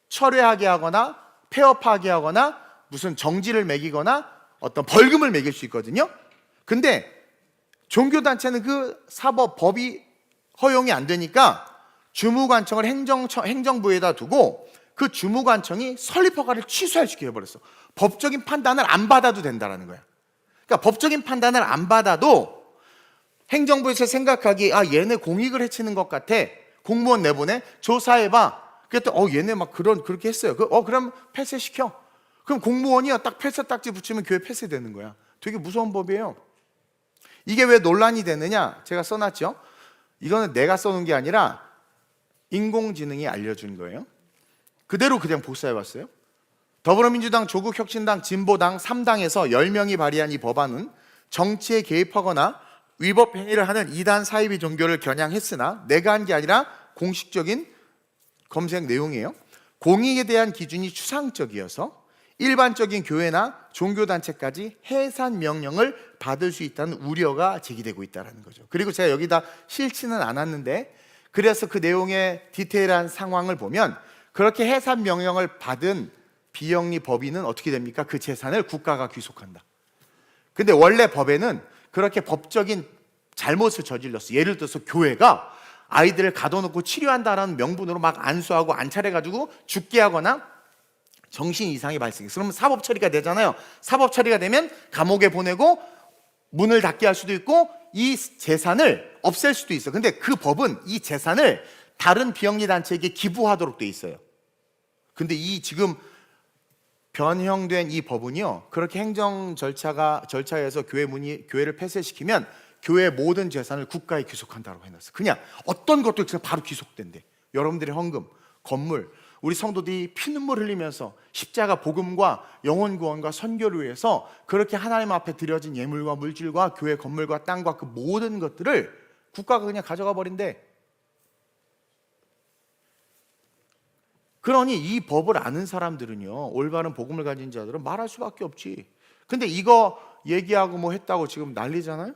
철회하게 하거나 폐업하게 하거나 무슨 정지를 매기거나 어떤 벌금을 매길 수 있거든요. 근데 종교단체는 그 법이 허용이 안 되니까 주무관청을 행정부에다 두고 그 주무관청이 설립허가를 취소시켜 해버렸어. 법적인 판단을 안 받아도 된다는 거야. 그러니까 법적인 판단을 안 받아도 행정부에서 생각하기, 얘네 공익을 해치는 것 같아. 공무원 내보내, 조사해봐. 그랬더니 얘네 막 그렇게 했어요. 그럼 폐쇄시켜. 그럼 공무원이요 딱 폐쇄 딱지 붙이면 교회 폐쇄되는 거야. 되게 무서운 법이에요. 이게 왜 논란이 되느냐? 제가 써놨죠. 이거는 내가 써놓은 게 아니라 인공지능이 알려준 거예요. 그대로 그냥 복사해봤어요. 더불어민주당, 조국혁신당, 진보당 3당에서 10명이 발의한 이 법안은 정치에 개입하거나 위법 행위를 하는 이단 사이비 종교를 겨냥했으나 내가 한 게 아니라 공식적인 검색 내용이에요. 공익에 대한 기준이 추상적이어서 일반적인 교회나 종교단체까지 해산 명령을 받을 수 있다는 우려가 제기되고 있다는 거죠. 그리고 제가 여기다 실지는 않았는데, 그래서 그 내용의 디테일한 상황을 보면 그렇게 해산 명령을 받은 비영리 법인은 어떻게 됩니까? 그 재산을 국가가 귀속한다. 근데 원래 법에는 그렇게 법적인 잘못을 저질렀어. 예를 들어서 교회가 아이들을 가둬놓고 치료한다라는 명분으로 막 안수하고 안찰해가지고 죽게 하거나 정신 이상이 발생했어. 그러면 사법 처리가 되잖아요. 사법 처리가 되면 감옥에 보내고 문을 닫게 할 수도 있고 이 재산을 없앨 수도 있어. 근데 그 법은 이 재산을 다른 비영리 단체에게 기부하도록 돼 있어요. 근데 이 지금 변형된 이 법은요, 그렇게 행정 절차에서 교회를 폐쇄시키면 교회의 모든 재산을 국가에 귀속한다고 해놨어. 그냥 어떤 것도 그냥 바로 귀속된대. 여러분들의 헌금, 건물, 우리 성도들이 피눈물 흘리면서 십자가 복음과 영혼 구원과 선교를 위해서 그렇게 하나님 앞에 드려진 예물과 물질과 교회 건물과 땅과 그 모든 것들을 국가가 그냥 가져가 버린대. 그러니 이 법을 아는 사람들은요, 올바른 복음을 가진 자들은 말할 수밖에 없지. 근데 이거 얘기하고 뭐 했다고 지금 난리잖아요.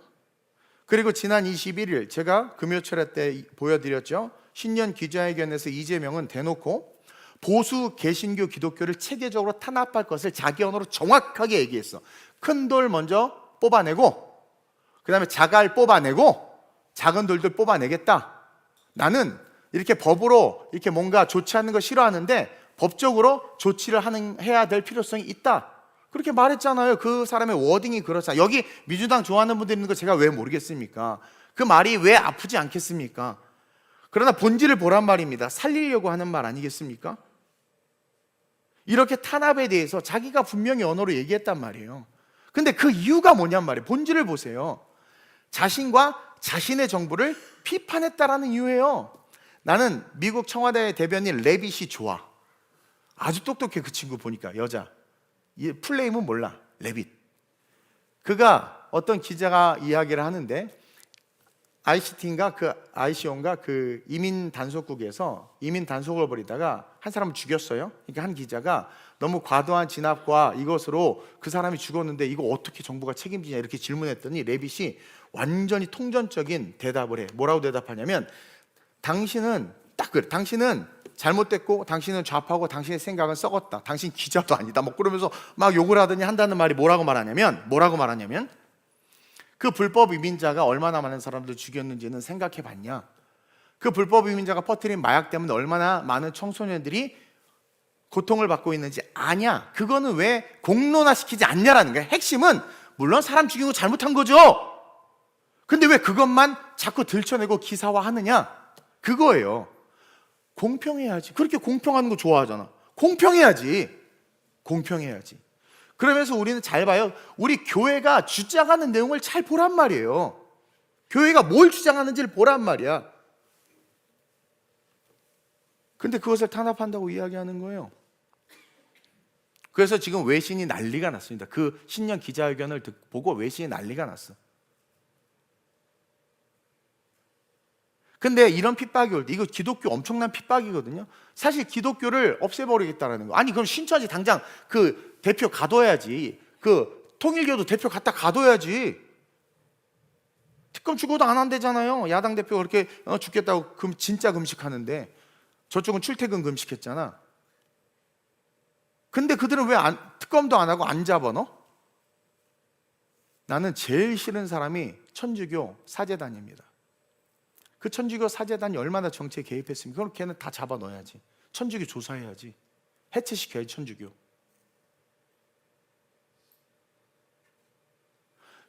그리고 지난 21일 제가 금요철회 때 보여드렸죠. 신년 기자회견에서 이재명은 대놓고 보수 개신교 기독교를 체계적으로 탄압할 것을 자기 언어로 정확하게 얘기했어. 큰 돌 먼저 뽑아내고 그 다음에 자갈 뽑아내고 작은 돌들 뽑아내겠다. 나는 이렇게 법으로 이렇게 뭔가 조치하는 거 싫어하는데 법적으로 조치를 해야 될 필요성이 있다. 그렇게 말했잖아요. 그 사람의 워딩이 그렇잖아요. 여기 민주당 좋아하는 분들 있는 거 제가 왜 모르겠습니까? 그 말이 왜 아프지 않겠습니까? 그러나 본질을 보란 말입니다. 살리려고 하는 말 아니겠습니까? 이렇게 탄압에 대해서 자기가 분명히 언어로 얘기했단 말이에요. 근데 그 이유가 뭐냔 말이에요. 본질을 보세요. 자신과 자신의 정부를 비판했다라는 이유예요. 나는 미국 청와대 대변인 레빗이 좋아. 아주 똑똑해. 그 친구 보니까 여자. 이 풀네임은 몰라. 레빗. 그가 어떤 기자가 이야기를 하는데 ICT인가 그 ICO인가 그 이민 단속국에서 이민 단속을 벌이다가 한 사람을 죽였어요. 그러니까 한 기자가 너무 과도한 진압과 이것으로 그 사람이 죽었는데 이거 어떻게 정부가 책임지냐 이렇게 질문했더니 레빗이 완전히 통전적인 대답을 해. 뭐라고 대답하냐면 당신은 딱 그래. 당신은 잘못됐고 당신은 좌파고 당신의 생각은 썩었다. 당신 기자도 아니다. 뭐 그러면서 막 욕을 하더니 한다는 말이 뭐라고 말하냐면 그 불법 이민자가 얼마나 많은 사람들 죽였는지는 생각해 봤냐? 그 불법 이민자가 퍼뜨린 마약 때문에 얼마나 많은 청소년들이 고통을 받고 있는지 아냐? 그거는 왜 공론화시키지 않냐라는 거예요. 핵심은 물론 사람 죽이고 잘못한 거죠. 근데 왜 그것만 자꾸 들춰내고 기사화하느냐? 그거예요. 공평해야지. 그렇게 공평한 거 좋아하잖아. 공평해야지. 그러면서 우리는 잘 봐요. 우리 교회가 주장하는 내용을 잘 보란 말이에요. 교회가 뭘 주장하는지를 보란 말이야. 근데 그것을 탄압한다고 이야기하는 거예요. 그래서 지금 외신이 난리가 났습니다. 그 신년 기자회견을 보고 외신이 난리가 났어. 근데 이런 핍박이 올 때 이거 기독교 엄청난 핍박이거든요. 사실 기독교를 없애버리겠다라는 거. 아니 그럼 신천지 당장 그 대표 가둬야지. 그 통일교도 대표 갖다 가둬야지. 특검 주고도 안 한대잖아요. 야당 대표가 그렇게 죽겠다고 진짜 금식하는데 저쪽은 출퇴근 금식했잖아. 근데 그들은 왜 특검도 안 하고 안 잡아 너? 나는 제일 싫은 사람이 천주교 사제단입니다. 그 천주교 사제단이 얼마나 정치에 개입했습니까? 그럼 걔는 다 잡아 넣어야지. 천주교 조사해야지. 해체시켜야지 천주교.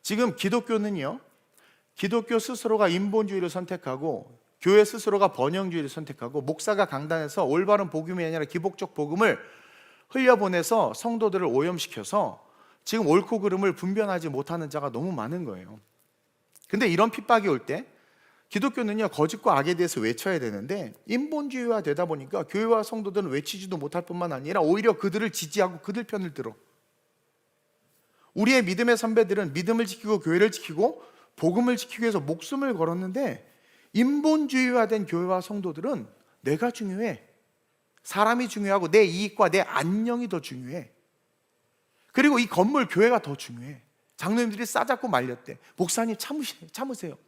지금 기독교는요, 기독교 스스로가 인본주의를 선택하고 교회 스스로가 번영주의를 선택하고 목사가 강단에서 올바른 복음이 아니라 기복적 복음을 흘려보내서 성도들을 오염시켜서 지금 옳고 그름을 분별하지 못하는 자가 너무 많은 거예요. 근데 이런 핍박이 올 때 기독교는요, 거짓과 악에 대해서 외쳐야 되는데 인본주의화 되다 보니까 교회와 성도들은 외치지도 못할 뿐만 아니라 오히려 그들을 지지하고 그들 편을 들어. 우리의 믿음의 선배들은 믿음을 지키고 교회를 지키고 복음을 지키기 위해서 목숨을 걸었는데 인본주의화된 교회와 성도들은 내가 중요해. 사람이 중요하고 내 이익과 내 안녕이 더 중요해. 그리고 이 건물 교회가 더 중요해. 장로님들이 싸잡고 말렸대. 목사님 참으세요.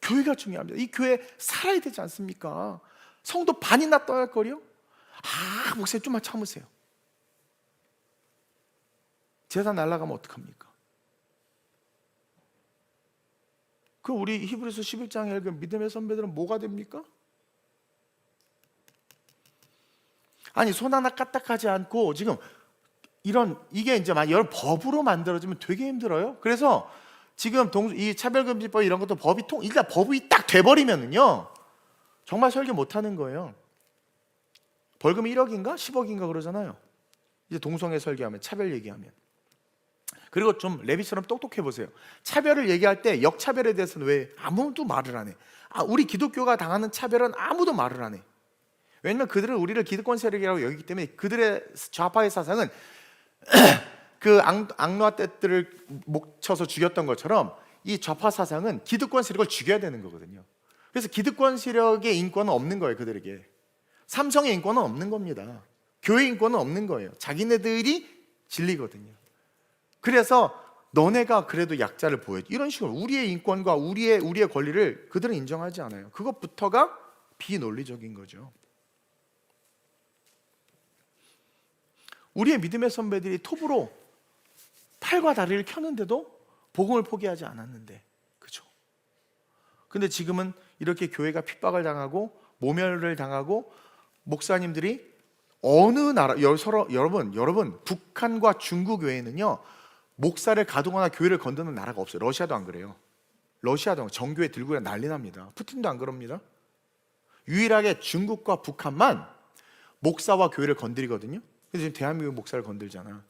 교회가 중요합니다. 이 교회 살아야 되지 않습니까? 성도 반이나 떠날거려? 목사님 좀만 참으세요. 재산 날아가면 어떡합니까? 그 우리 히브리서 11장에 읽은 믿음의 선배들은 뭐가 됩니까? 아니 손 하나 까딱하지 않고 지금 이게 이제 여러 법으로 만들어지면 되게 힘들어요. 그래서 지금 이 차별금지법 이런 것도 일단 법이 딱 돼버리면은요 정말 설교 못하는 거예요. 벌금이 1억인가 10억인가 그러잖아요. 이제 동성애 설교하면 차별 얘기하면. 그리고 좀 레빗처럼 똑똑해 보세요. 차별을 얘기할 때 역차별에 대해서는 왜 아무도 말을 안 해? 우리 기독교가 당하는 차별은 아무도 말을 안 해. 왜냐면 그들은 우리를 기득권 세력이라고 여기기 때문에 그들의 좌파의 사상은 그 악노아 떼들을 목 쳐서 죽였던 것처럼 이 좌파 사상은 기득권 세력을 죽여야 되는 거거든요. 그래서 기득권 세력의 인권은 없는 거예요. 그들에게 삼성의 인권은 없는 겁니다. 교회 인권은 없는 거예요. 자기네들이 진리거든요. 그래서 너네가 그래도 약자를 보여줘. 이런 식으로 우리의 인권과 우리의 권리를 그들은 인정하지 않아요. 그것부터가 비논리적인 거죠. 우리의 믿음의 선배들이 톱으로 팔과 다리를 켰는데도 복음을 포기하지 않았는데, 그죠? 근데 지금은 이렇게 교회가 핍박을 당하고 모멸을 당하고 목사님들이 어느 나라 여러분 북한과 중국 외에는요 목사를 가두거나 교회를 건드는 나라가 없어요. 러시아도 안 그래요. 러시아도 정교회 들고 난리 납니다. 푸틴도 안 그럽니다. 유일하게 중국과 북한만 목사와 교회를 건드리거든요. 근데 지금 대한민국 목사를 건들잖아.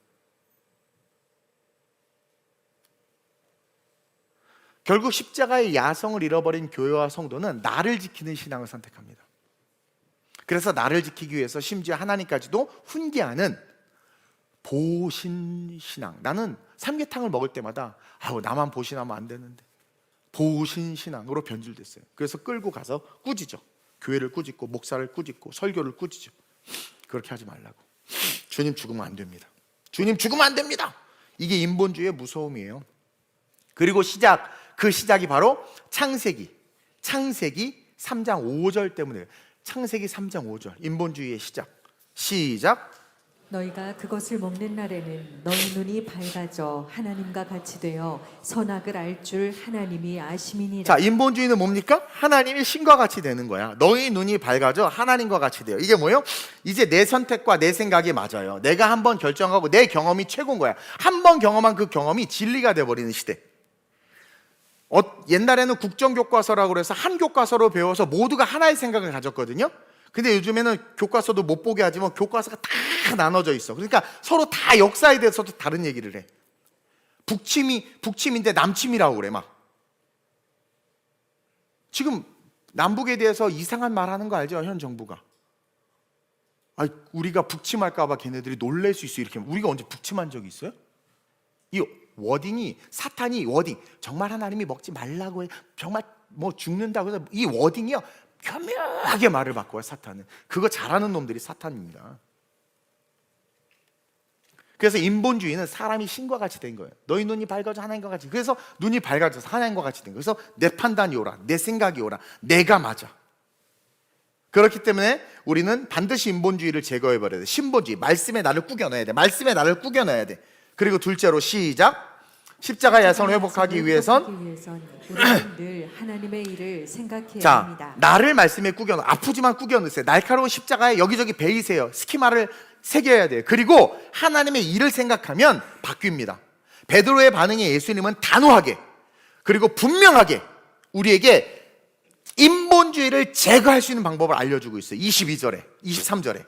결국 십자가의 야성을 잃어버린 교회와 성도는 나를 지키는 신앙을 선택합니다. 그래서 나를 지키기 위해서 심지어 하나님까지도 훈계하는 보신신앙. 나는 삼계탕을 먹을 때마다 나만 보신하면 안 되는데 보신신앙으로 변질됐어요. 그래서 끌고 가서 꾸짖죠. 교회를 꾸짖고 목사를 꾸짖고 설교를 꾸짖죠. 그렇게 하지 말라고. 주님 죽으면 안 됩니다. 주님 죽으면 안 됩니다. 이게 인본주의의 무서움이에요. 그리고 그 시작이 바로 창세기 3장 5절 때문에. 창세기 3장 5절 인본주의의 시작. 너희가 그것을 먹는 날에는 너희 눈이 밝아져 하나님과 같이 되어 선악을 알 줄 하나님이 아심이니라. 자, 인본주의는 뭡니까? 하나님이 신과 같이 되는 거야. 너희 눈이 밝아져 하나님과 같이 돼요. 이게 뭐예요? 이제 내 선택과 내 생각이 맞아요. 내가 한번 결정하고 내 경험이 최고인 거야. 한번 경험한 그 경험이 진리가 돼버리는 시대. 옛날에는 국정교과서라고 해서 한 교과서로 배워서 모두가 하나의 생각을 가졌거든요. 근데 요즘에는 교과서도 못 보게 하지만 교과서가 다 나눠져 있어. 그러니까 서로 다 역사에 대해서도 다른 얘기를 해. 북침인데 남침이라고 그래 막. 지금 남북에 대해서 이상한 말 하는 거 알죠? 현 정부가. 우리가 북침할까 봐 걔네들이 놀랄 수 있어. 이렇게. 우리가 언제 북침한 적이 있어요? 이 워딩이, 사탄이 워딩, 정말 하나님이 먹지 말라고 해, 정말 뭐 죽는다고 해서 이 워딩이요 교묘하게 말을 바꿔요. 사탄은. 그거 잘하는 놈들이 사탄입니다. 그래서 인본주의는 사람이 신과 같이 된 거예요. 너희 눈이 밝아져 하나님과 같이. 그래서 눈이 밝아져서 하나님과 같이 된 거예요. 그래서 내 판단이 오라, 내 생각이 오라, 내가 맞아. 그렇기 때문에 우리는 반드시 인본주의를 제거해버려야 돼. 신본주의, 말씀에 나를 꾸겨넣어야 돼. 말씀에 나를 꾸겨넣어야 돼. 그리고 둘째로 십자가 야성을 회복하기 위해선 우리는 늘 하나님의 일을 생각해야 자, 합니다. 나를 말씀에 꾸겨넣어. 아프지만 꾸겨넣으세요. 날카로운 십자가에 여기저기 베이세요. 스키마를 새겨야 돼요. 그리고 하나님의 일을 생각하면 바뀝니다. 베드로의 반응에 예수님은 단호하게 그리고 분명하게 우리에게 인본주의를 제거할 수 있는 방법을 알려주고 있어요. 22절에 23절에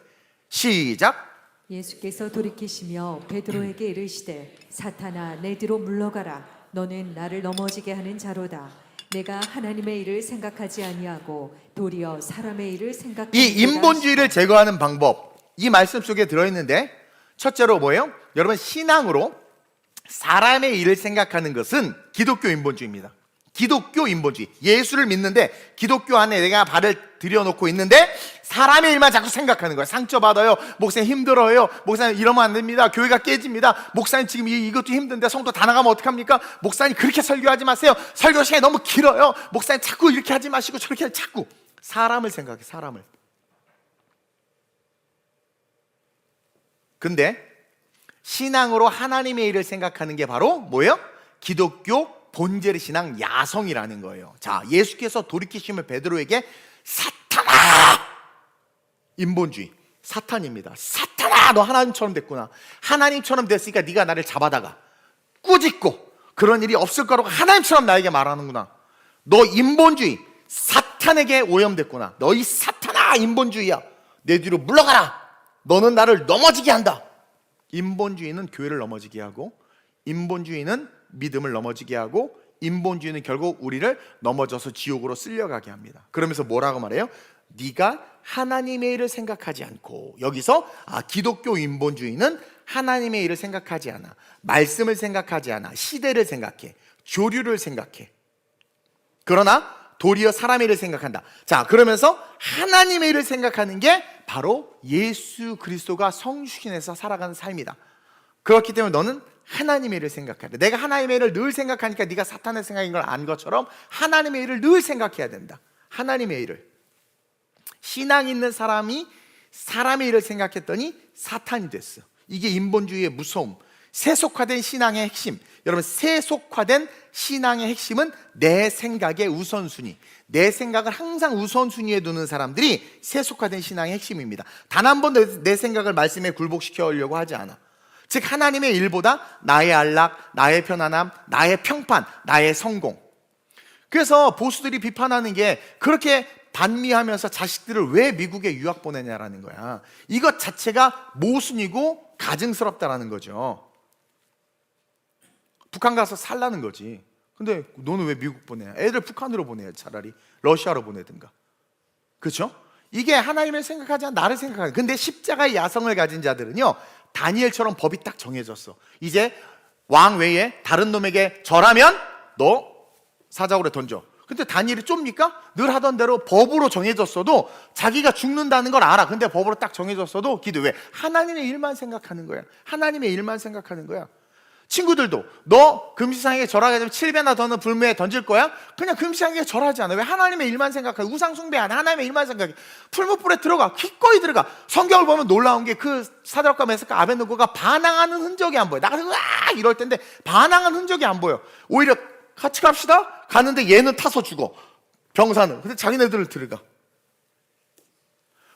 시작. 예수께서 돌이키시며 베드로에게 이르시되 사탄아 내 뒤로 물러가라. 너는 나를 넘어지게 하는 자로다. 내가 하나님의 일을 생각하지 아니하고 도리어 사람의 일을 생각하는 이 인본주의를 제거하는 방법, 이 말씀 속에 들어있는데 첫째로 뭐예요? 여러분, 신앙으로 사람의 일을 생각하는 것은 기독교 인본주의입니다. 기독교 인본주의. 예수를 믿는데 기독교 안에 내가 발을 들여놓고 있는데 사람의 일만 자꾸 생각하는 거야. 상처받아요. 목사님 힘들어요. 목사님 이러면 안 됩니다. 교회가 깨집니다. 목사님 지금 이것도 힘든데 성도 다 나가면 어떡합니까? 목사님 그렇게 설교하지 마세요. 설교 시간이 너무 길어요. 목사님 자꾸 이렇게 하지 마시고 저렇게 자꾸 사람을 생각해. 사람을. 근데 신앙으로 하나님의 일을 생각하는 게 바로 뭐예요? 기독교 본질의 신앙 야성이라는 거예요. 자, 예수께서 돌이키시면 베드로에게 사탄아! 인본주의. 사탄입니다. 사탄아! 너 하나님처럼 됐구나. 하나님처럼 됐으니까 네가 나를 잡아다가 꾸짖고 그런 일이 없을 거라고 하나님처럼 나에게 말하는구나. 너 인본주의. 사탄에게 오염됐구나. 너희 사탄아! 인본주의야. 내 뒤로 물러가라. 너는 나를 넘어지게 한다. 인본주의는 교회를 넘어지게 하고 인본주의는 믿음을 넘어지게 하고 인본주의는 결국 우리를 넘어져서 지옥으로 쓸려가게 합니다. 그러면서 뭐라고 말해요? 네가 하나님의 일을 생각하지 않고, 여기서 기독교 인본주의는 하나님의 일을 생각하지 않아, 말씀을 생각하지 않아, 시대를 생각해, 조류를 생각해. 그러나 도리어 사람의 일을 생각한다. 자, 그러면서 하나님의 일을 생각하는 게 바로 예수 그리스도가 성육신에서 살아가는 삶이다. 그렇기 때문에 너는 하나님의 일을 생각해야 돼. 내가 하나님의 일을 늘 생각하니까 네가 사탄의 생각인 걸 안 것처럼 하나님의 일을 늘 생각해야 된다. 하나님의 일을. 신앙 있는 사람이 사람의 일을 생각했더니 사탄이 됐어. 이게 인본주의의 무서움. 세속화된 신앙의 핵심. 여러분, 세속화된 신앙의 핵심은 내 생각의 우선순위. 내 생각을 항상 우선순위에 두는 사람들이 세속화된 신앙의 핵심입니다. 단 한 번도 내 생각을 말씀에 굴복시키려고 하지 않아. 즉 하나님의 일보다 나의 안락, 나의 편안함, 나의 평판, 나의 성공. 그래서 보수들이 비판하는 게 그렇게 반미하면서 자식들을 왜 미국에 유학 보내냐라는 거야. 이것 자체가 모순이고 가증스럽다라는 거죠. 북한 가서 살라는 거지. 근데 너는 왜 미국 보내냐? 애들 북한으로 보내야 차라리 러시아로 보내든가. 그렇죠? 이게 하나님을 생각하지 않아 나를 생각하는. 근데 십자가의 야성을 가진 자들은요, 다니엘처럼 법이 딱 정해졌어. 이제 왕 외에 다른 놈에게 절하면 너 사자굴에 던져. 근데 다니엘이 좁니까? 늘 하던 대로 법으로 정해졌어도 자기가 죽는다는 걸 알아. 근데 법으로 딱 정해졌어도 기도. 왜? 하나님의 일만 생각하는 거야. 하나님의 일만 생각하는 거야. 친구들도 너 금시상에게 절하게 되면 7배나 더는 불무에 던질 거야? 그냥 금시상에게 절하지 않아. 왜? 하나님의 일만 생각해. 우상 숭배 안 해. 하나님의 일만 생각해. 풀무불에 들어가. 기꺼이 들어가. 성경을 보면 놀라운 게 그 사드락과 메삭과 아벳느고가 반항하는 흔적이 안 보여. 나가서 으아 이럴 텐데 반항하는 흔적이 안 보여. 오히려 같이 갑시다. 가는데 얘는 타서 죽어. 병사는. 근데 자기네들을 들어가.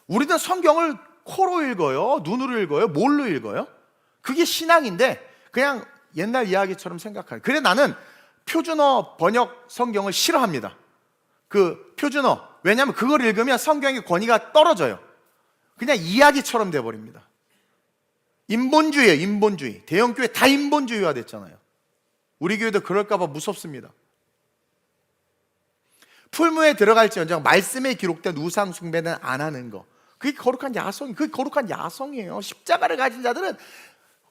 우리는 성경을 코로 읽어요? 눈으로 읽어요? 뭘로 읽어요? 그게 신앙인데 그냥 옛날 이야기처럼 생각해요. 그래 나는 표준어 번역 성경을 싫어합니다. 그 표준어. 왜냐하면 그걸 읽으면 성경의 권위가 떨어져요. 그냥 이야기처럼 돼버립니다. 인본주의예요. 인본주의. 대형교회 다 인본주의화 됐잖아요. 우리 교회도 그럴까 봐 무섭습니다. 풀무에 들어갈지언정 말씀에 기록된 우상 숭배는 안 하는 거. 그게 거룩한 야성, 그게 거룩한 야성이에요. 십자가를 가진 자들은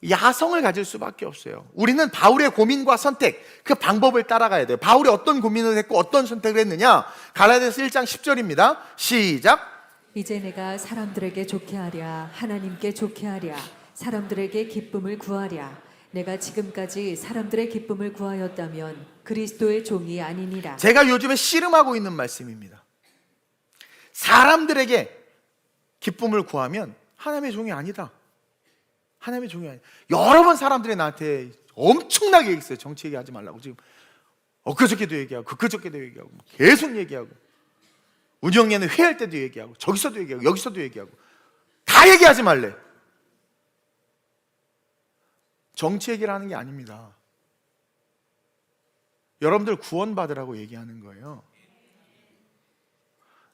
야성을 가질 수밖에 없어요. 우리는 바울의 고민과 선택, 그 방법을 따라가야 돼요. 바울이 어떤 고민을 했고 어떤 선택을 했느냐? 갈라디아서 1장 10절입니다. 시작. 이제 내가 사람들에게 좋게 하랴 하나님께 좋게 하랴 사람들에게 기쁨을 구하랴 내가 지금까지 사람들의 기쁨을 구하였다면 그리스도의 종이 아니니라. 제가 요즘에 씨름하고 있는 말씀입니다. 사람들에게 기쁨을 구하면 하나님의 종이 아니다. 하나님의 종이 아니다. 여러 번 사람들이 나한테 엄청나게 얘기했어요. 정치 얘기하지 말라고. 지금 엊그저께도 얘기하고 그저께도 얘기하고 계속 얘기하고 운영회는 회의할 때도 얘기하고 저기서도 얘기하고 여기서도 얘기하고 다 얘기하지 말래. 정치 얘기를 하는 게 아닙니다. 여러분들 구원받으라고 얘기하는 거예요.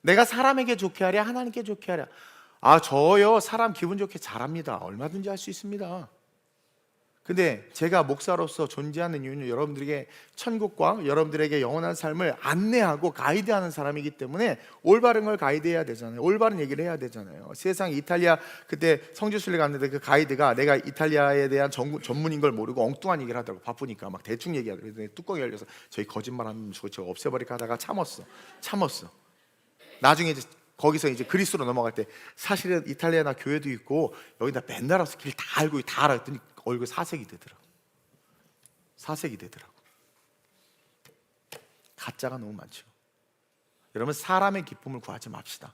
내가 사람에게 좋게 하랴 하나님께 좋게 하랴. 아 저요 사람 기분 좋게 잘합니다. 얼마든지 할 수 있습니다. 근데 제가 목사로서 존재하는 이유는 여러분들에게 천국과 여러분들에게 영원한 삶을 안내하고 가이드하는 사람이기 때문에 올바른 걸 가이드해야 되잖아요. 올바른 얘기를 해야 되잖아요. 세상 이탈리아 그때 성지순례 갔는데 그 가이드가 내가 이탈리아에 대한 전문인 걸 모르고 엉뚱한 얘기를 하더라고. 바쁘니까 막 대충 얘기하더라고. 뚜껑이 열려서 저희 거짓말하면 저거 없애버릴까 하다가 참았어. 나중에 이제 거기서 이제 그리스로 넘어갈 때 사실은 이탈리아나 교회도 있고 여기다 맨날 와서 길 다 알고 다 알아 했더니 얼굴 사색이 되더라고. 가짜가 너무 많죠. 여러분 사람의 기쁨을 구하지 맙시다.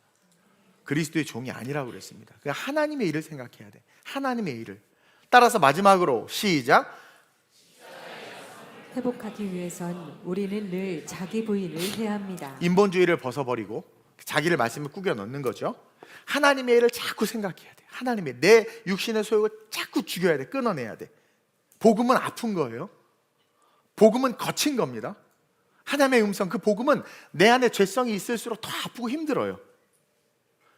그리스도의 종이 아니라고 그랬습니다. 그냥 하나님의 일을 생각해야 돼. 하나님의 일을. 따라서 마지막으로 시작. 회복하기 위해선 우리는 늘 자기 부인을 해야 합니다. 인본주의를 벗어버리고 자기를 말씀에 꾸겨 넣는 거죠. 하나님의 일을 자꾸 생각해야 돼. 하나님의 내 육신의 소욕을 자꾸 죽여야 돼. 끊어내야 돼. 복음은 아픈 거예요. 복음은 거친 겁니다. 하나님의 음성, 그 복음은 내 안에 죄성이 있을수록 더 아프고 힘들어요.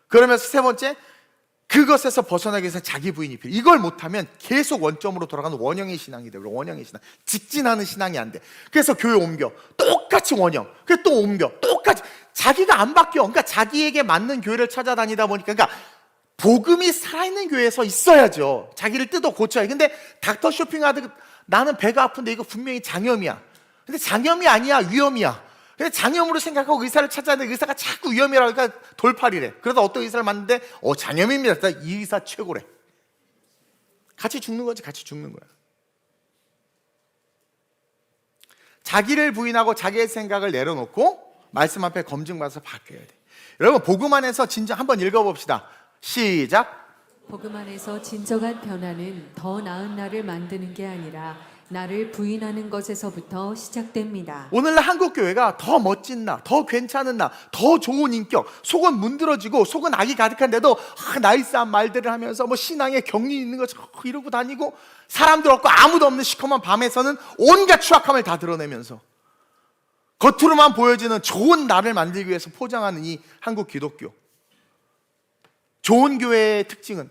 그러면서 세 번째, 그것에서 벗어나기 위해서 자기 부인이 필요해. 이걸 못하면 계속 원점으로 돌아가는 원형의 신앙이 돼요. 원형의 신앙. 직진하는 신앙이 안 돼. 그래서 교회 옮겨. 똑같이 원형. 그래서 또 옮겨. 똑같이. 자기가 안 바뀌어. 그러니까 자기에게 맞는 교회를 찾아다니다 보니까 그러니까 복음이 살아있는 교회에서 있어야죠. 자기를 뜯어 고쳐야. 근데 닥터 쇼핑하듯 나는 배가 아픈데 이거 분명히 장염이야. 근데 장염이 아니야. 위염이야. 근데 장염으로 생각하고 의사를 찾아야 돼. 의사가 자꾸 위염이라고 하니까 돌팔이래. 그러다 어떤 의사를 만났는데 장염입니다. 이 의사 최고래. 같이 죽는 거지. 같이 죽는 거야. 자기를 부인하고 자기의 생각을 내려놓고 말씀 앞에 검증받아서 바뀌어야 돼. 여러분 복음 안에서 진정 한번 읽어봅시다. 시작. 복음 안에서 진정한 변화는 더 나은 나를 만드는 게 아니라 나를 부인하는 것에서부터 시작됩니다. 오늘날 한국 교회가 더 멋진 나, 더 괜찮은 나, 더 좋은 인격, 속은 문드러지고 속은 악이 가득한데도 나이스한 말들을 하면서 뭐 신앙에 격리 있는 거 이러고 다니고 사람들 없고 아무도 없는 시커먼 밤에서는 온갖 추악함을 다 드러내면서 겉으로만 보여지는 좋은 나를 만들기 위해서 포장하는 이 한국 기독교. 좋은 교회의 특징은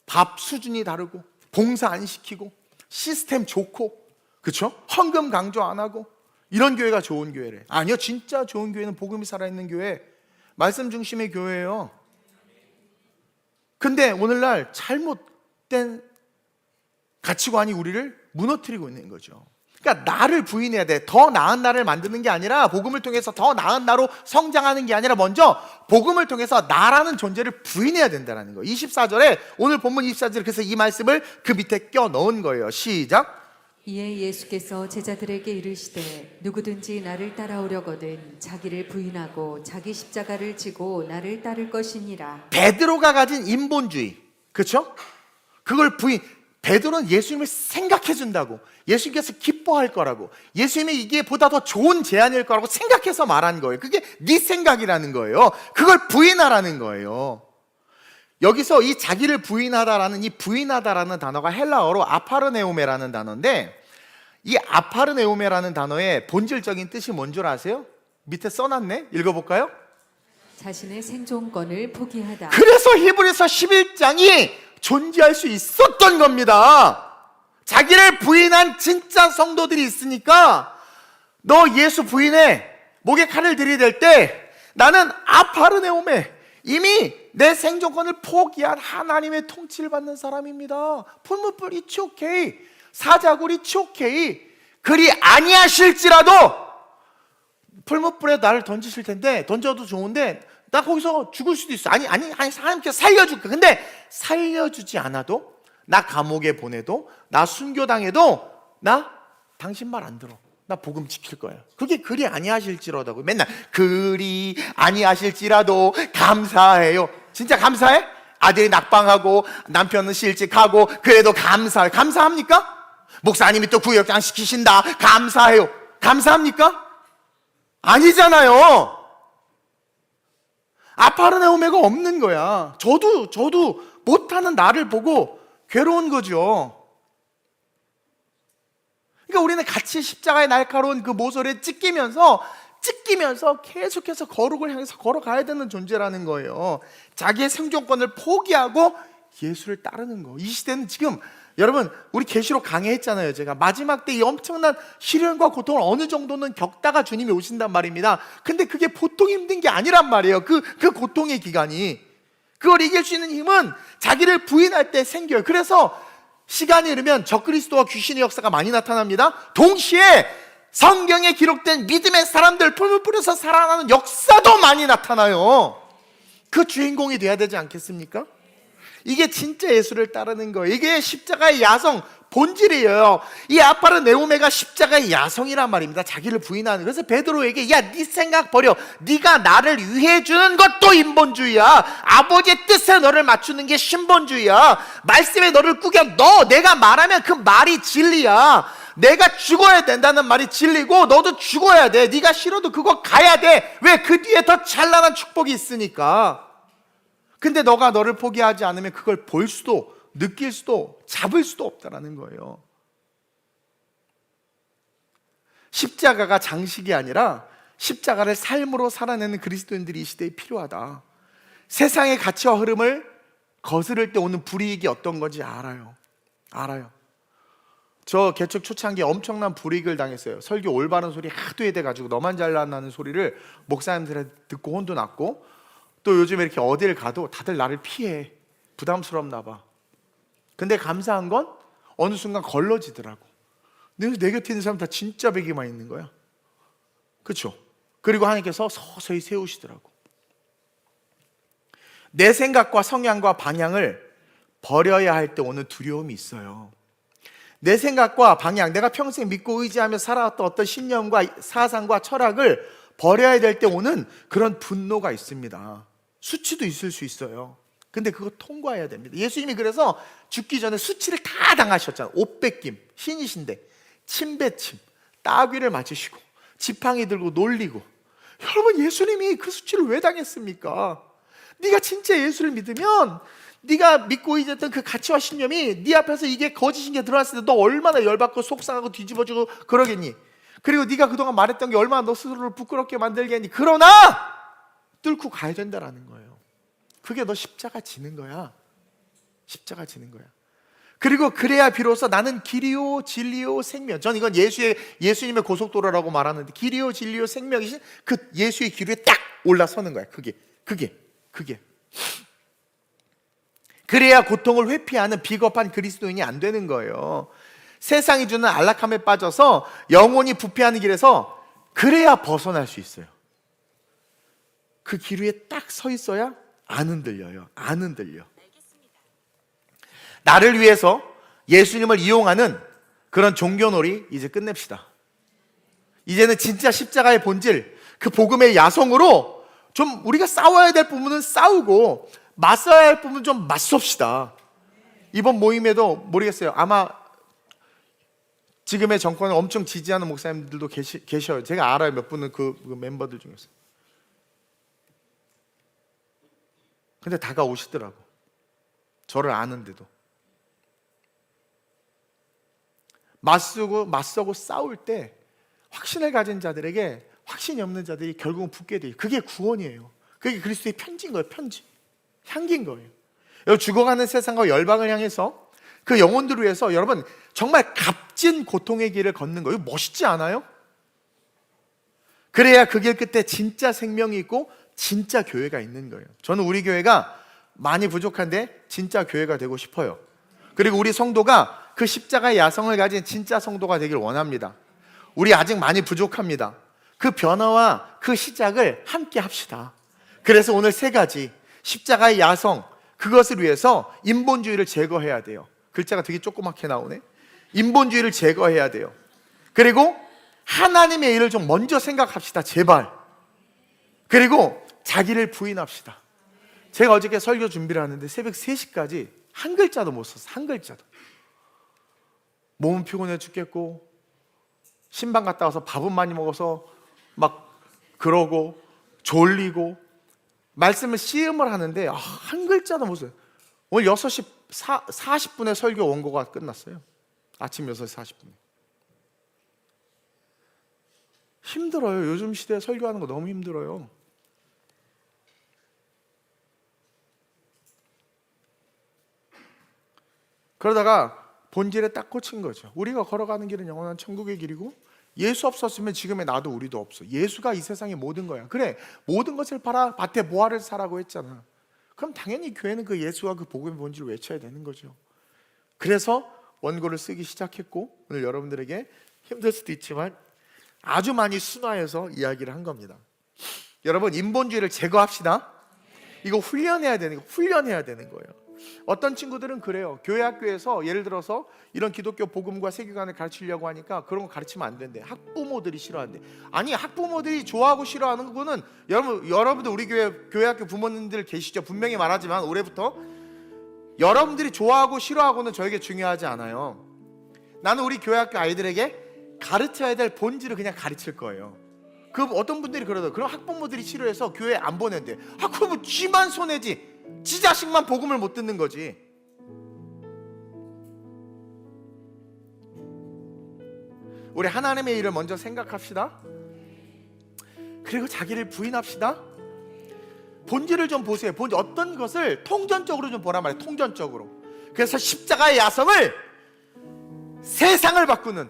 밥 수준이 다르고 봉사 안 시키고 시스템 좋고 그렇죠? 헌금 강조 안 하고 이런 교회가 좋은 교회래. 아니요, 진짜 좋은 교회는 복음이 살아있는 교회, 말씀 중심의 교회예요. 근데 오늘날 잘못된 가치관이 우리를 무너뜨리고 있는 거죠. 그러니까 나를 부인해야 돼. 더 나은 나를 만드는 게 아니라, 복음을 통해서 더 나은 나로 성장하는 게 아니라, 먼저 복음을 통해서 나라는 존재를 부인해야 된다는 거예요. 24절에, 오늘 본문 24절에 그래서 이 말씀을 그 밑에 껴 넣은 거예요. 시작. 이에 예수께서 제자들에게 이르시되 누구든지 나를 따라오려거든 자기를 부인하고 자기 십자가를 지고 나를 따를 것이니라. 베드로가 가진 인본주의, 그렇죠? 그걸 베드로는 예수님을 생각해 준다고, 예수님께서 기뻐할 거라고, 예수님이 이게 보다 더 좋은 제안일 거라고 생각해서 말한 거예요. 그게 네 생각이라는 거예요. 그걸 부인하라는 거예요. 여기서 이 자기를 부인하다라는, 이 부인하다라는 단어가 헬라어로 아파르네오메라는 단어인데, 이 아파르네오메라는 단어의 본질적인 뜻이 뭔 줄 아세요? 밑에 써놨네. 읽어볼까요? 자신의 생존권을 포기하다. 그래서 히브리서 11장이 존재할 수 있었던 겁니다. 자기를 부인한 진짜 성도들이 있으니까, 너 예수 부인해, 목에 칼을 들이댈 때 나는 아파르네오메, 이미 내 생존권을 포기한 하나님의 통치를 받는 사람입니다. 풀무불 it's okay, 사자굴 it's okay. 그리 아니하실지라도 풀무불에 나를 던지실 텐데, 던져도 좋은데 나 거기서 죽을 수도 있어. 아니 하나님께서 살려줄까. 근데 살려주지 않아도, 나 감옥에 보내도, 나 순교당해도 나 당신 말 안 들어. 나 복음 지킬 거야. 그게 그리 아니하실지라도. 맨날 그리 아니하실지라도 감사해요. 진짜 감사해? 아들이 낙방하고 남편은 실직하고 그래도 감사해. 감사합니까? 목사님이 또 구역장 시키신다. 감사해요. 감사합니까? 아니잖아요. 아파르네오메가 없는 거야. 저도 못하는 나를 보고 괴로운 거죠. 그러니까 우리는 같이 십자가의 날카로운 그 모서리에 찢기면서 계속해서 거룩을 향해서 걸어가야 되는 존재라는 거예요. 자기의 생존권을 포기하고 예수를 따르는 거. 이 시대는 지금, 여러분, 우리 계시록 강해했잖아요. 제가 마지막 때 이 엄청난 시련과 고통을 어느 정도는 겪다가 주님이 오신단 말입니다. 근데 그게 보통 힘든 게 아니란 말이에요. 그 고통의 기간이. 그걸 이길 수 있는 힘은 자기를 부인할 때 생겨요. 그래서 시간이 흐르면 적그리스도와 귀신의 역사가 많이 나타납니다. 동시에 성경에 기록된 믿음의 사람들, 풀물 뿌려서 살아나는 역사도 많이 나타나요. 그 주인공이 돼야 되지 않겠습니까? 이게 진짜 예수를 따르는 거예요. 이게 십자가의 야성 본질이에요. 이 아파르네오메가 십자가의 야성이란 말입니다. 자기를 부인하는. 그래서 베드로에게, 야, 네 생각 버려. 네가 나를 위해 주는 것도 인본주의야. 아버지의 뜻에 너를 맞추는 게 신본주의야. 말씀에 너를 꾸겨 넣어. 내가 말하면 그 말이 진리야. 내가 죽어야 된다는 말이 진리고, 너도 죽어야 돼. 네가 싫어도 그거 가야 돼. 왜? 그 뒤에 더 찬란한 축복이 있으니까. 근데 너가 너를 포기하지 않으면 그걸 볼 수도, 느낄 수도, 잡을 수도 없다라는 거예요. 십자가가 장식이 아니라 십자가를 삶으로 살아내는 그리스도인들이 이 시대에 필요하다. 세상의 가치와 흐름을 거스를 때 오는 불이익이 어떤 건지 알아요. 저 개척 초창기에 엄청난 불이익을 당했어요. 설교 올바른 소리 하도 해대가지고 너만 잘난다는 소리를 목사님들한테 듣고 혼도 났고, 또 요즘에 이렇게 어딜 가도 다들 나를 피해. 부담스럽나 봐. 근데 감사한 건 어느 순간 걸러지더라고. 내 곁에 있는 사람 다 진짜 베개만 있는 거야. 그렇죠? 그리고 하나님께서 서서히 세우시더라고. 내 생각과 성향과 방향을 버려야 할 때 오는 두려움이 있어요. 내 생각과 방향, 내가 평생 믿고 의지하며 살아왔던 어떤 신념과 사상과 철학을 버려야 될 때 오는 그런 분노가 있습니다. 수치도 있을 수 있어요. 근데 그거 통과해야 됩니다. 예수님이 그래서 죽기 전에 수치를 다 당하셨잖아요. 옷 뺏김, 신이신데 침뱉침, 따귀를 맞으시고 지팡이 들고 놀리고. 여러분, 예수님이 그 수치를 왜 당했습니까? 네가 진짜 예수를 믿으면, 네가 믿고 있었던 그 가치와 신념이 네 앞에서 이게 거짓인 게 드러났을 때 너 얼마나 열받고 속상하고 뒤집어지고 그러겠니? 그리고 네가 그동안 말했던 게 얼마나 너 스스로를 부끄럽게 만들겠니? 그러나 뚫고 가야 된다라는 거예요. 그게 너 십자가 지는 거야. 십자가 지는 거야. 그리고 그래야 비로소 나는 길이요 진리요 생명. 전 이건 예수님의 고속도로라고 말하는데, 길이요 진리요 생명이신 그 예수의 길 위에 딱 올라서는 거야. 그게 그래야 고통을 회피하는 비겁한 그리스도인이 안 되는 거예요. 세상이 주는 안락함에 빠져서 영혼이 부패하는 길에서 그래야 벗어날 수 있어요. 그 길 위에 딱 서 있어야 안 흔들려요. 안 흔들려. 나를 위해서 예수님을 이용하는 그런 종교놀이 이제 끝냅시다. 이제는 진짜 십자가의 본질, 그 복음의 야성으로 좀 우리가 싸워야 될 부분은 싸우고 맞서야 할 부분은 좀 맞섭시다. 이번 모임에도 모르겠어요. 아마 지금의 정권을 엄청 지지하는 목사님들도 계셔요. 제가 알아요. 몇 분은 그 멤버들 중에서. 근데 다가오시더라고. 저를 아는데도. 맞서고 싸울 때 확신을 가진 자들에게 확신이 없는 자들이 결국은 붙게 돼요. 그게 구원이에요. 그게 그리스도의 편지인 거예요. 편지. 향기인 거예요. 여러분, 죽어가는 세상과 열방을 향해서 그 영혼들을 위해서 여러분 정말 값진 고통의 길을 걷는 거예요. 멋있지 않아요? 그래야 그 길 끝에 진짜 생명이 있고 진짜 교회가 있는 거예요. 저는 우리 교회가 많이 부족한데 진짜 교회가 되고 싶어요. 그리고 우리 성도가 그 십자가의 야성을 가진 진짜 성도가 되길 원합니다. 우리 아직 많이 부족합니다. 그 변화와 그 시작을 함께 합시다. 그래서 오늘 세 가지 십자가의 야성, 그것을 위해서 인본주의를 제거해야 돼요. 글자가 되게 조그맣게 나오네. 인본주의를 제거해야 돼요. 그리고 하나님의 일을 좀 먼저 생각합시다. 제발. 그리고 자기를 부인합시다. 제가 어저께 설교 준비를 하는데 새벽 3시까지 한 글자도 못 썼어. 한 글자도. 몸은 피곤해 죽겠고 신방 갔다 와서 밥은 많이 먹어서 막 그러고 졸리고 말씀을 시음을 하는데 한 글자도 못 써요. 오늘 6시 40분에 설교 원고가 끝났어요. 아침 6시 40분에. 힘들어요. 요즘 시대에 설교하는 거 너무 힘들어요. 그러다가 본질에 딱 꽂힌 거죠. 우리가 걸어가는 길은 영원한 천국의 길이고 예수 없었으면 지금의 나도 우리도 없어. 예수가 이 세상의 모든 거야. 그래, 모든 것을 팔아 밭에 보화를 사라고 했잖아. 그럼 당연히 교회는 그 예수와 그 복음의 본질을 외쳐야 되는 거죠. 그래서 원고를 쓰기 시작했고 오늘 여러분들에게 힘들 수도 있지만 아주 많이 순화해서 이야기를 한 겁니다. 여러분, 인본주의를 제거합시다. 이거 훈련해야 되는 거예요. 어떤 친구들은 그래요. 교회 학교에서 예를 들어서 이런 기독교 복음과 세계관을 가르치려고 하니까 그런 거 가르치면 안 된대. 학부모들이 싫어한대. 아니, 학부모들이 좋아하고 싫어하는 거는 여러분들 우리 교회 학교 부모님들 계시죠? 분명히 말하지만 올해부터 여러분들이 좋아하고 싫어하고는 저에게 중요하지 않아요. 나는 우리 교회 학교 아이들에게 가르쳐야 될 본질을 그냥 가르칠 거예요. 그 어떤 분들이 그러더라고요. 그럼 학부모들이 싫어해서 교회 안 보낸대. 그럼 쥐만 손해지. 지 자식만 복음을 못 듣는 거지. 우리 하나님의 일을 먼저 생각합시다. 그리고 자기를 부인합시다. 본질을 좀 보세요. 본질, 어떤 것을 통전적으로 좀 보란 말이에요. 통전적으로. 그래서 십자가의 야성을 세상을 바꾸는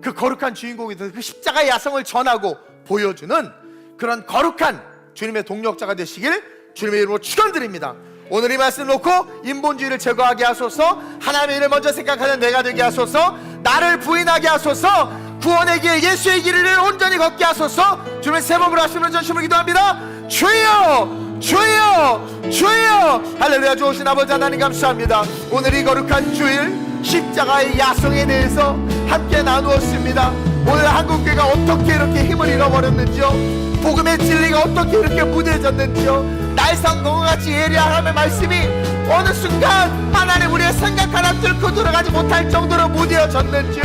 그 거룩한 주인공이 돼서 그 십자가의 야성을 전하고 보여주는 그런 거룩한 주님의 동력자가 되시길 주님의 이름으로 축원드립니다. 오늘 이 말씀 놓고 인본주의를 제거하게 하소서, 하나님의 일을 먼저 생각하는 내가 되게 하소서, 나를 부인하게 하소서, 구원의 길 예수의 길을 온전히 걷게 하소서. 주님의 세 번으로 하시면 전심을 기도합니다. 주여, 주여, 주여. 할렐루야. 좋으신 아버지 하나님 감사합니다. 오늘 이 거룩한 주일 십자가의 야성에 대해서 함께 나누었습니다. 오늘 한국교회가 어떻게 이렇게 힘을 잃어버렸는지요, 복음의 진리가 어떻게 이렇게 무뎌졌는지요, 날성공같이 예리한 하나님의 말씀이 어느 순간 하나님 우리의 생각 하나 뚫고 들어가지 못할 정도로 무뎌졌는지요.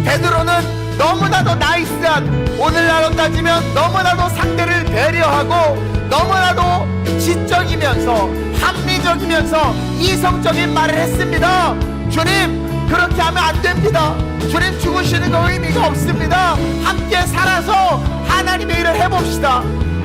베드로는 너무나도 나이스한, 오늘날로 따지면 너무나도 상대를 배려하고 너무나도 지적이면서 합리적이면서 이성적인 말을 했습니다. 주님, 그렇게 하면 안 됩니다. 주님, 죽으시는 거 의미가 없습니다. 함께 살아서 하나님의 일을 해봅시다.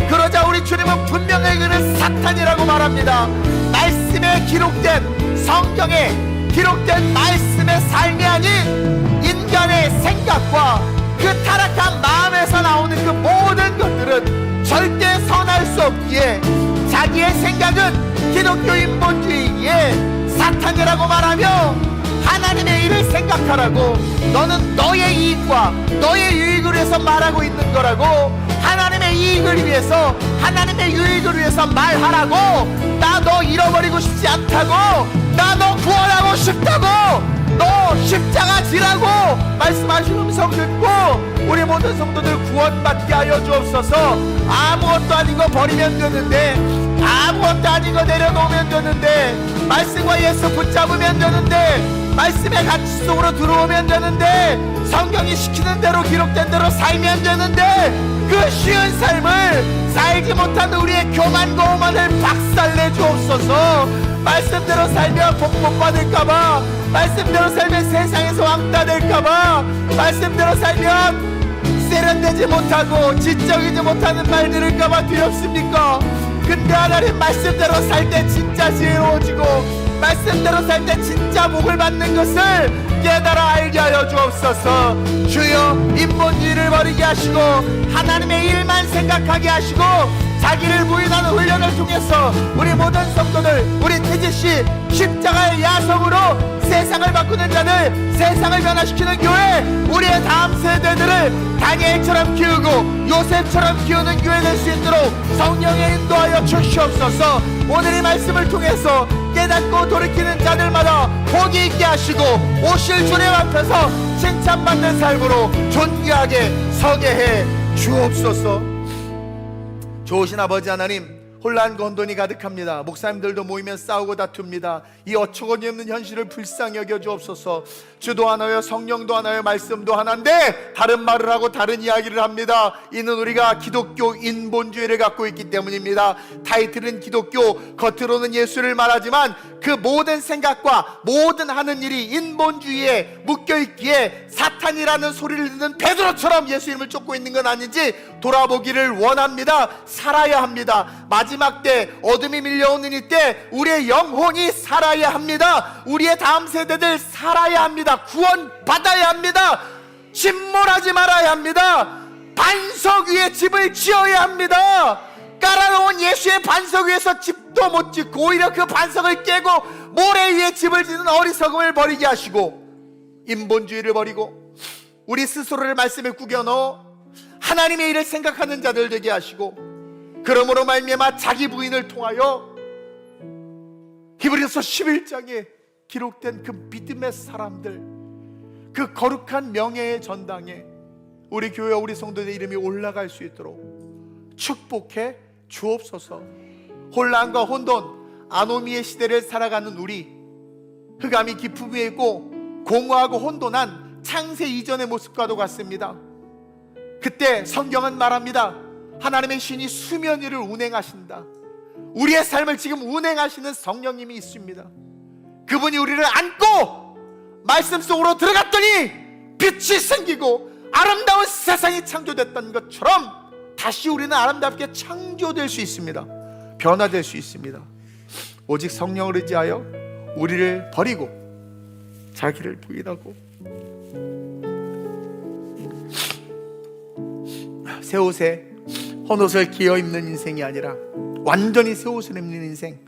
그러자 우리 주님은 분명히 그는 사탄이라고 말합니다. 말씀에 기록된, 성경에 기록된 말씀의 삶이 아닌 인간의 생각과 그 타락한 마음에서 나오는 그 모든 것들은 절대 선할 수 없기에 자기의 생각은 기독교 인본주의에 사탄이라고 말하며 하나님의 일을 생각하라고, 너는 너의 이익과 너의 유익을 위해서 말하고 있는 거라고, 하나님의 이익을 위해서, 하나님의 유익을 위해서 말하라고, 나 너 잃어버리고 싶지 않다고, 나 너 구원하고 싶다고, 너 십자가 지라고 말씀하신 음성 듣고 우리 모든 성도들 구원받게 하여 주옵소서. 아무것도 아닌 거 버리면 되는데, 아무것도 아닌 거 내려놓으면 되는데, 말씀과 예수 붙잡으면 되는데, 말씀의 가치 속으로 들어오면 되는데, 성경이 시키는 대로 기록된 대로 살면 되는데, 그 쉬운 삶을 살지 못하는 우리의 교만과 오만을 박살내 주옵소서. 말씀대로 살면 복 못 받을까봐, 말씀대로 살면 세상에서 왕따 될까봐, 말씀대로 살면 세련되지 못하고 지적이지 못하는 말 들을까봐 두렵습니까? 근데 하나님, 말씀대로 살 때 진짜 지혜로워지고, 말씀대로 살 때 진짜 복을 받는 것을 깨달아 알게 하여 주옵소서. 주여, 인본주의를 버리게 하시고 하나님의 일만 생각하게 하시고, 자기를 부인하는 훈련을 통해서 우리 모든 성도들, 우리 태지씨 십자가의 야성으로 세상을 바꾸는 자들, 세상을 변화시키는 교회, 우리의 다음 세대들을 다니엘처럼 키우고 요셉처럼 키우는 교회 될 수 있도록 성령의 인도하여 주시옵소서. 오늘 이 말씀을 통해서 깨닫고 돌이키는 자들마다 복이 있게 하시고, 오실 주님 앞에서 칭찬받는 삶으로 존귀하게 서게 해 주옵소서. 좋으신 아버지 하나님, 혼란과 혼돈이 가득합니다. 목사님들도 모이면 싸우고 다툽니다. 이 어처구니 없는 현실을 불쌍히 여겨 주옵소서. 주도 하나요, 성령도 하나요, 말씀도 하나인데 다른 말을 하고 다른 이야기를 합니다. 이는 우리가 기독교 인본주의를 갖고 있기 때문입니다. 타이틀은 기독교, 겉으로는 예수를 말하지만 그 모든 생각과 모든 하는 일이 인본주의에 묶여있기에 사탄이라는 소리를 듣는 베드로처럼 예수 이름을 쫓고 있는 건 아닌지 돌아보기를 원합니다. 살아야 합니다. 마지막 때, 어둠이 밀려오는 이때 우리의 영혼이 살아야 합니다. 우리의 다음 세대들 살아야 합니다. 구원받아야 합니다. 침몰하지 말아야 합니다. 반석 위에 집을 지어야 합니다. 깔아놓은 예수의 반석 위에서 집도 못 짓고 오히려 그 반석을 깨고 모래 위에 집을 짓는 어리석음을 버리게 하시고, 인본주의를 버리고 우리 스스로를 말씀에 구겨 넣어 하나님의 일을 생각하는 자들 되게 하시고, 그러므로 말미암아 자기 부인을 통하여 히브리서 11장에 기록된 그 믿음의 사람들, 그 거룩한 명예의 전당에 우리 교회와 우리 성도들의 이름이 올라갈 수 있도록 축복해 주옵소서. 혼란과 혼돈, 아노미의 시대를 살아가는 우리, 흑암이 깊음 위에 있고 공허하고 혼돈한 창세 이전의 모습과도 같습니다. 그때 성경은 말합니다. 하나님의 신이 수면 위를 운행하신다. 우리의 삶을 지금 운행하시는 성령님이 있습니다. 그분이 우리를 안고 말씀 속으로 들어갔더니 빛이 생기고 아름다운 세상이 창조됐다는 것처럼 다시 우리는 아름답게 창조될 수 있습니다. 변화될 수 있습니다. 오직 성령을 의지하여 우리를 버리고 자기를 부인하고 새 옷에 헌옷을 끼어 입는 인생이 아니라 완전히 새 옷을 입는 인생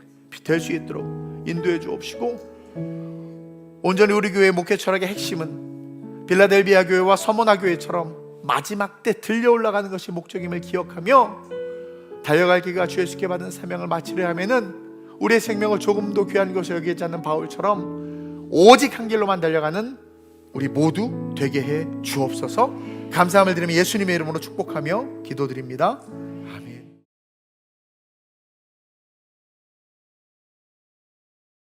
될 수 있도록 인도해 주옵시고, 온전히 우리 교회의 목회 철학의 핵심은 빌라델비아 교회와 서머나 교회처럼 마지막 때 들려 올라가는 것이 목적임을 기억하며 달려갈 길과 주 예수께 받은 사명을 마치려 하면은 우리의 생명을 조금도 귀한 것을 여기지 않는 바울처럼 오직 한 길로만 달려가는 우리 모두 되게 해 주옵소서. 감사함을 드리며 예수님의 이름으로 축복하며 기도드립니다. 아멘.